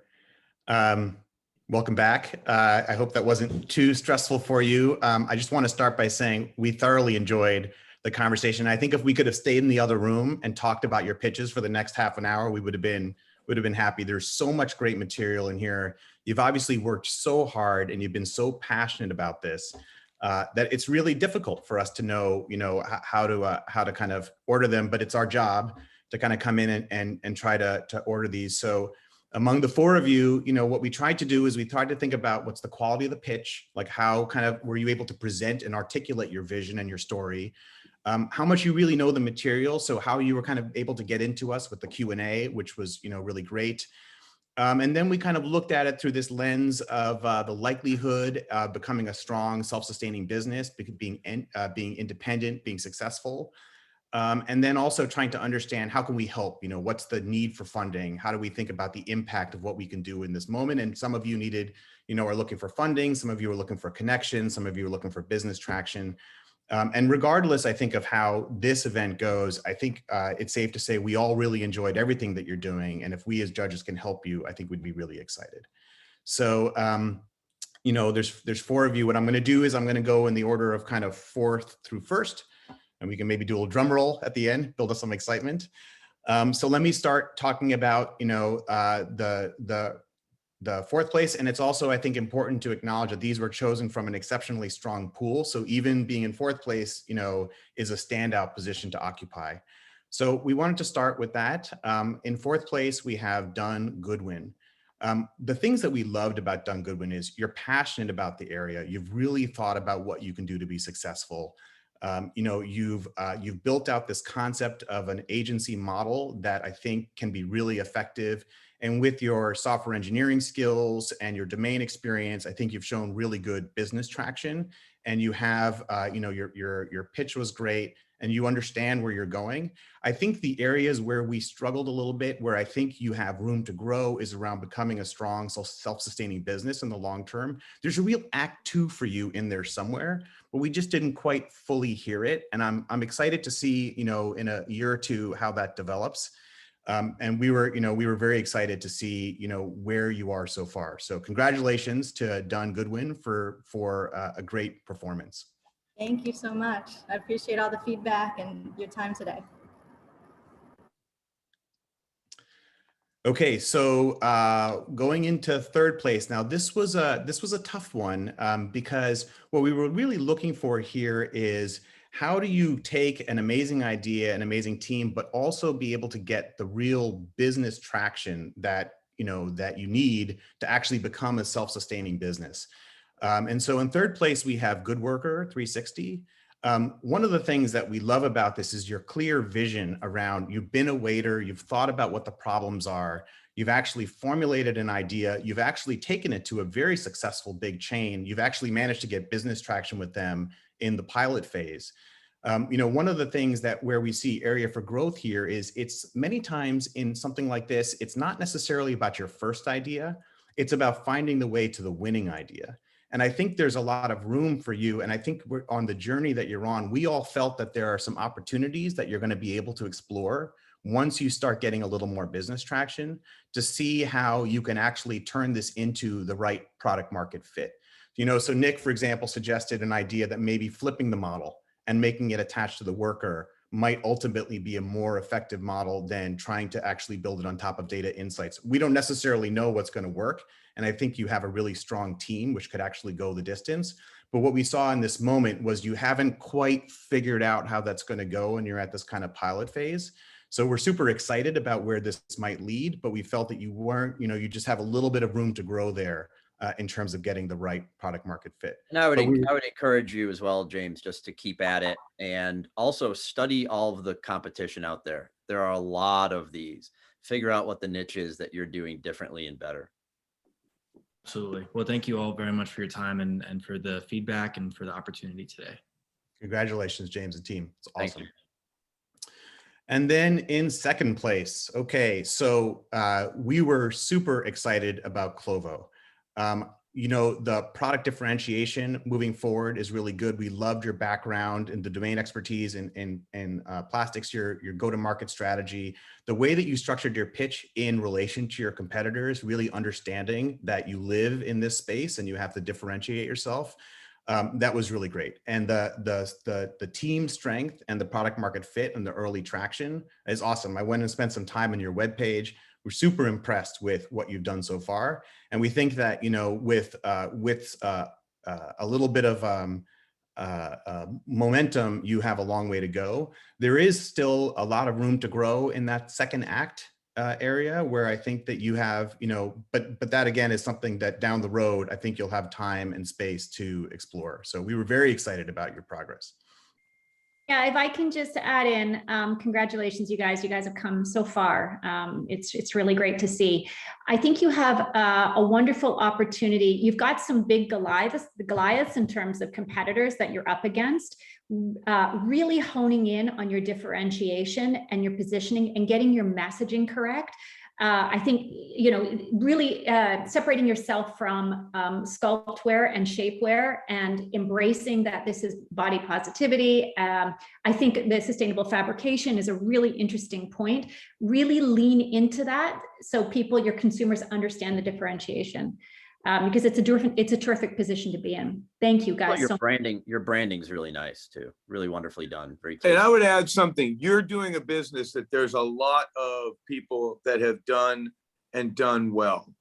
Welcome back. I hope that wasn't too stressful for you. I just want to start by saying we thoroughly enjoyed the conversation. I think if we could have stayed in the other room and talked about your pitches for the next half an hour, we would have been happy. There's so much great material in here. You've obviously worked so hard and you've been so passionate about this that it's really difficult for us to know, how to kind of order them, but it's our job to kind of come in and try to order these. So among the four of you, what we tried to do is we tried to think about what's the quality of the pitch, like how kind of were you able to present and articulate your vision and your story, how much you really know the material, so how you were kind of able to get into us with the Q&A, which was really great. And then we kind of looked at it through this lens of the likelihood of becoming a strong, self-sustaining business, being independent, being successful. And then also trying to understand how can we help, what's the need for funding? How do we think about the impact of what we can do in this moment? And some of you needed, are looking for funding. Some of you are looking for connection. Some of you are looking for business traction. And regardless, I think of how this event goes, I think it's safe to say we all really enjoyed everything that you're doing. And if we as judges can help you, I think we'd be really excited. So, there's four of you. What I'm going to do is I'm going to go in the order of kind of fourth through first. And we can maybe do a little drum roll at the end, build us some excitement. So let me start talking about, the fourth place. And it's also, I think, important to acknowledge that these were chosen from an exceptionally strong pool. So even being in fourth place, is a standout position to occupy. So we wanted to start with that. In fourth place, we have Dunn Goodwin. The things that we loved about Dunn Goodwin is you're passionate about the area. You've really thought about what you can do to be successful. You've built out this concept of an agency model that I think can be really effective. And with your software engineering skills and your domain experience, I think you've shown really good business traction. And you have, your pitch was great and you understand where you're going. I think the areas where we struggled a little bit, where I think you have room to grow, is around becoming a strong self-sustaining business in the long term. There's a real act 2 for you in there somewhere, but we just didn't quite fully hear it. And I'm excited to see, in a year or two, how that develops. And we were very excited to see, where you are so far. So congratulations to Dunn Goodwin for a great performance.
Thank you so much. I appreciate all the feedback and your time today.
Okay, so going into third place. Now, this was a tough one because what we were really looking for here is how do you take an amazing idea, an amazing team, but also be able to get the real business traction that you need to actually become a self-sustaining business. And so in third place, we have Good Worker 360. One of the things that we love about this is your clear vision around, you've been a waiter, you've thought about what the problems are, you've actually formulated an idea, you've actually taken it to a very successful big chain, you've actually managed to get business traction with them in the pilot phase. One of the things that where we see area for growth here is it's many times in something like this, it's not necessarily about your first idea, it's about finding the way to the winning idea. And I think there's a lot of room for you. And I think we're on the journey that you're on. We all felt that there are some opportunities that you're going to be able to explore once you start getting a little more business traction to see how you can actually turn this into the right product market fit. So Nick, for example, suggested an idea that maybe flipping the model and making it attached to the worker might ultimately be a more effective model than trying to actually build it on top of data insights. We don't necessarily know what's going to work. And I think you have a really strong team, which could actually go the distance. But what we saw in this moment was you haven't quite figured out how that's going to go. And you're at this kind of pilot phase. So we're super excited about where this might lead, but we felt that you weren't, you just have a little bit of room to grow there in terms of getting the right product market fit.
And I would encourage you as well, James, just to keep at it and also study all of the competition out there. There are a lot of these. Figure out what the niche is that you're doing differently and better.
Absolutely. Well, thank you all very much for your time and for the feedback and for the opportunity today.
Congratulations, James and team. It's
Thank
awesome.
you.
And then in second place, okay, so we were super excited about Clovo. You know, the product differentiation moving forward is really good. We loved your background and the domain expertise in plastics, your go-to-market strategy, the way that you structured your pitch in relation to your competitors, really understanding that you live in this space and you have to differentiate yourself. That was really great. And the team strength and the product market fit and the early traction is awesome. I went and spent some time on your webpage. We're super impressed with what you've done so far. And we think that, you know, with a little bit of momentum, you have a long way to go. There is still a lot of room to grow in that second act area where I think that you have, you know, but that again is something that down the road, I think you'll have time and space to explore. So we were very excited about your progress.
Yeah, if I can just add in, congratulations, you guys. You guys have come so far. It's really great to see. I think you have a wonderful opportunity. You've got some big Goliaths in terms of competitors that you're up against. Really honing in on your differentiation and your positioning and getting your messaging correct. I think, you know, really separating yourself from sculptwear and shapewear and embracing that this is body positivity. I think the sustainable fabrication is a really interesting point. Really lean into that so people, your consumers, understand the differentiation. Because it's a terrific position to be in. Thank you, guys.
Well, your branding is really nice too. Really wonderfully done. Very
And I would add something. You're doing a business that there's a lot of people that have done and done well.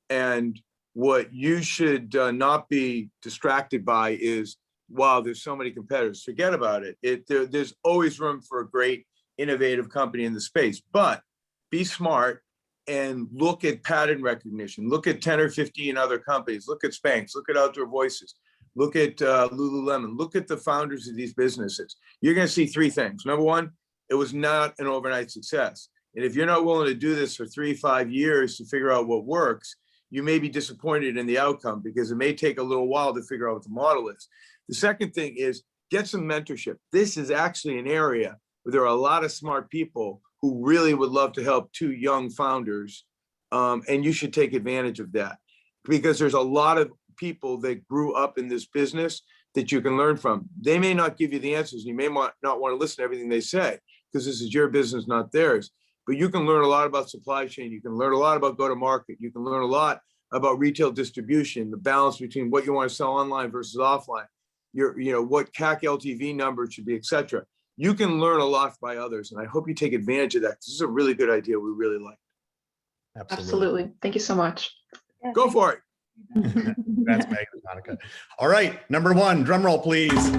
And what you should not be distracted by is, wow, there's so many competitors. Forget about it. There's always room for a great innovative company in the space, but be smart and look at pattern recognition. Look at 10 or 15 other companies. Look at Spanx. Look at Outdoor Voices. Look at Lululemon. Look at the founders of these businesses. You're going to see three things. Number one, it was not an overnight success. And if you're not willing to do this for 3-5 years to figure out what works, you may be disappointed in the outcome because it may take a little while to figure out what the model is. The second thing is get some mentorship. This is actually an area where there are a lot of smart people who really would love to help two young founders. And you should take advantage of that because there's a lot of people that grew up in this business that you can learn from. They may not give you the answers. You may not want to listen to everything they say because this is your business, not theirs. But you can learn a lot about supply chain. You can learn a lot about go-to-market. You can learn a lot about retail distribution, the balance between what you want to sell online versus offline, what CAC LTV number should be, et cetera. You can learn a lot by others, and I hope you take advantage of that. This is a really good idea. We really like it.
Absolutely. Thank you so much.
Go for it.
That's Megan and Monica. All right, number one, drum roll, please.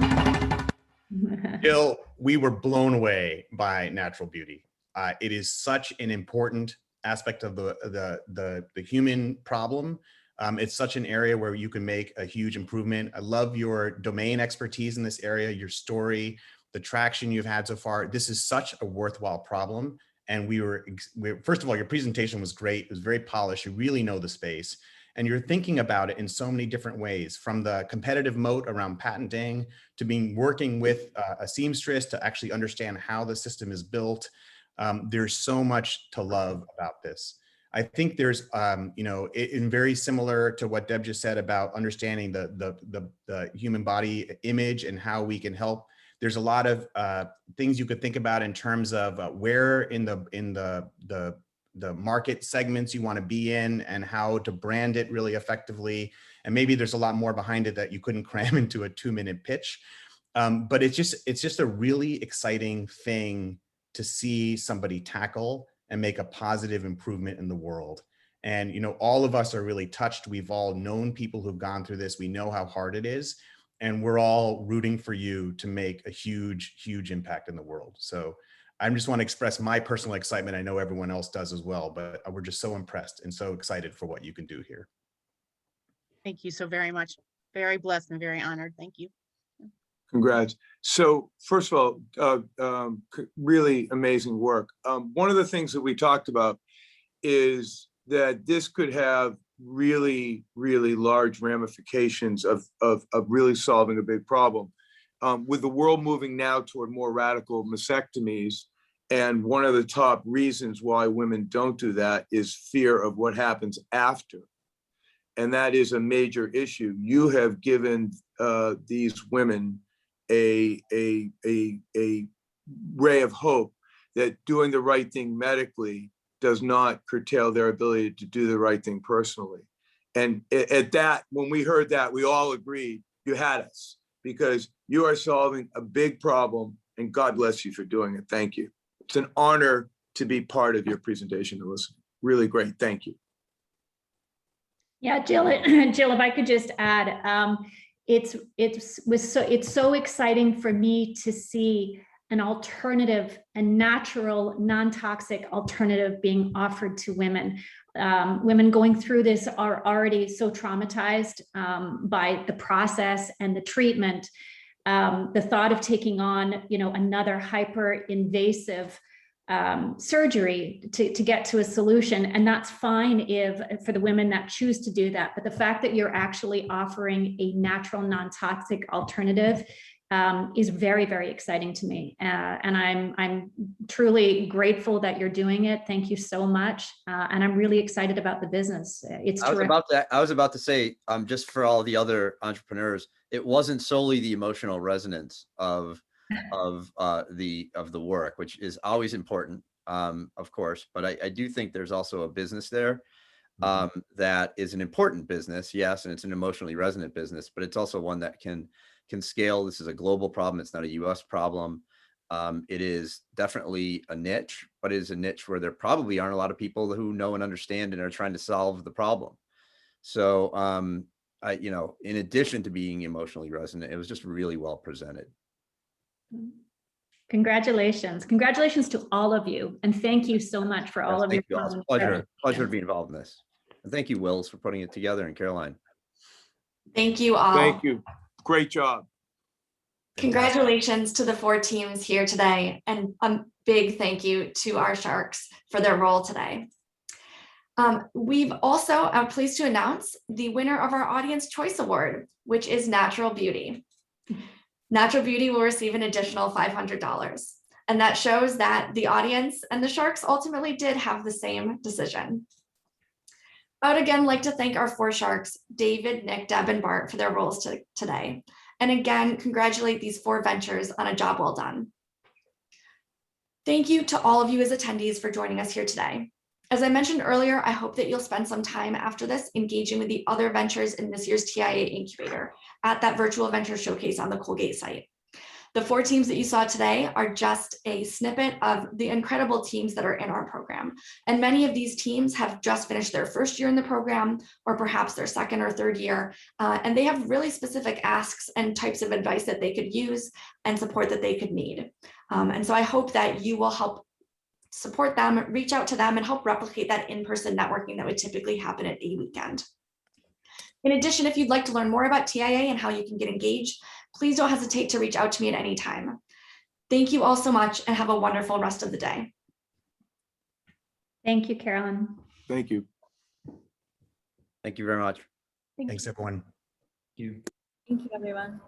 Jill, we were blown away by natural beauty. It is such an important aspect of the human problem. It's such an area where you can make a huge improvement. I love your domain expertise in this area, your story, the traction you've had so far. This is such a worthwhile problem. And first of all, your presentation was great. It was very polished. You really know the space. And you're thinking about it in so many different ways, from the competitive moat around patenting to working with a seamstress to actually understand how the system is built. There's so much to love about this. I think there's, in very similar to what Deb just said about understanding the human body image and how we can help. There's a lot of things you could think about in terms of where in the market segments you want to be in and how to brand it really effectively. And maybe there's a lot more behind it that you couldn't cram into a 2-minute pitch. But it's just a really exciting thing to see somebody tackle and make a positive improvement in the world. And, all of us are really touched. We've all known people who've gone through this. We know how hard it is. And we're all rooting for you to make a huge, huge impact in the world. So I just want to express my personal excitement. I know everyone else does as well, but we're just so impressed and so excited for what you can do here.
Thank you so very much. Very blessed and very honored. Thank you.
Congrats. So first of all, really amazing work. One of the things that we talked about is that this could have really, really large ramifications of really solving a big problem. With the world moving now toward more radical mastectomies, and one of the top reasons why women don't do that is fear of what happens after. And that is a major issue. You have given these women a ray of hope that doing the right thing medically does not curtail their ability to do the right thing personally. And at that, when we heard that, we all agreed you had us, because you are solving a big problem, and God bless you for doing it. Thank you. It's an honor to be part of your presentation and listen. Really great. Thank you.
Yeah, Jill, Jill, if I could just add, it's so exciting for me to see an alternative, a natural, non-toxic alternative being offered to women. Women going through this are already so traumatized by the process and the treatment. The thought of taking on, another hyper-invasive surgery to get to a solution, and that's fine for the women that choose to do that. But the fact that you're actually offering a natural, non-toxic alternative is very, very exciting to me. And I'm truly grateful that you're doing it. Thank you so much. And I'm really excited about the business. It's
I was about to say, just for all the other entrepreneurs, it wasn't solely the emotional resonance of the work, which is always important, of course, but I do think there's also a business there that is an important business, yes, and it's an emotionally resonant business, but it's also one that can scale. This is a global problem. It's not a US problem. It is definitely a niche, but it is a niche where there probably aren't a lot of people who know and understand and are trying to solve the problem. So, in addition to being emotionally resonant, it was just really well presented.
Congratulations. Congratulations to all of you. And thank you so much for all of your
It's a pleasure to be involved in this. And thank you, Wills, for putting it together, and Caroline.
Thank you all.
Thank you. Great job.
Congratulations to the 4 teams here today, and a big thank you to our sharks for their role today. We've also, I'm pleased to announce the winner of our Audience Choice Award, which is Natural Beauty. Natural Beauty will receive an additional $500. And that shows that the audience and the sharks ultimately did have the same decision. I would again like to thank our 4 sharks, David, Nick, Deb, and Bart, for their roles today. And again, congratulate these 4 ventures on a job well done. Thank you to all of you as attendees for joining us here today. As I mentioned earlier, I hope that you'll spend some time after this engaging with the other ventures in this year's TIA Incubator at that virtual venture showcase on the Colgate site. The 4 teams that you saw today are just a snippet of the incredible teams that are in our program. And many of these teams have just finished their first year in the program, or perhaps their second or third year. And they have really specific asks and types of advice that they could use and support that they could need. And so I hope that you will help support them, reach out to them, and help replicate that in-person networking that would typically happen at a weekend. In addition, if you'd like to learn more about TIA and how you can get engaged, please don't hesitate to reach out to me at any time. Thank you all so much, and have a wonderful rest of the day.
Thank you, Carolyn.
Thank you.
Thank you very much.
Thanks, everyone.
Thank you.
Thank you, everyone.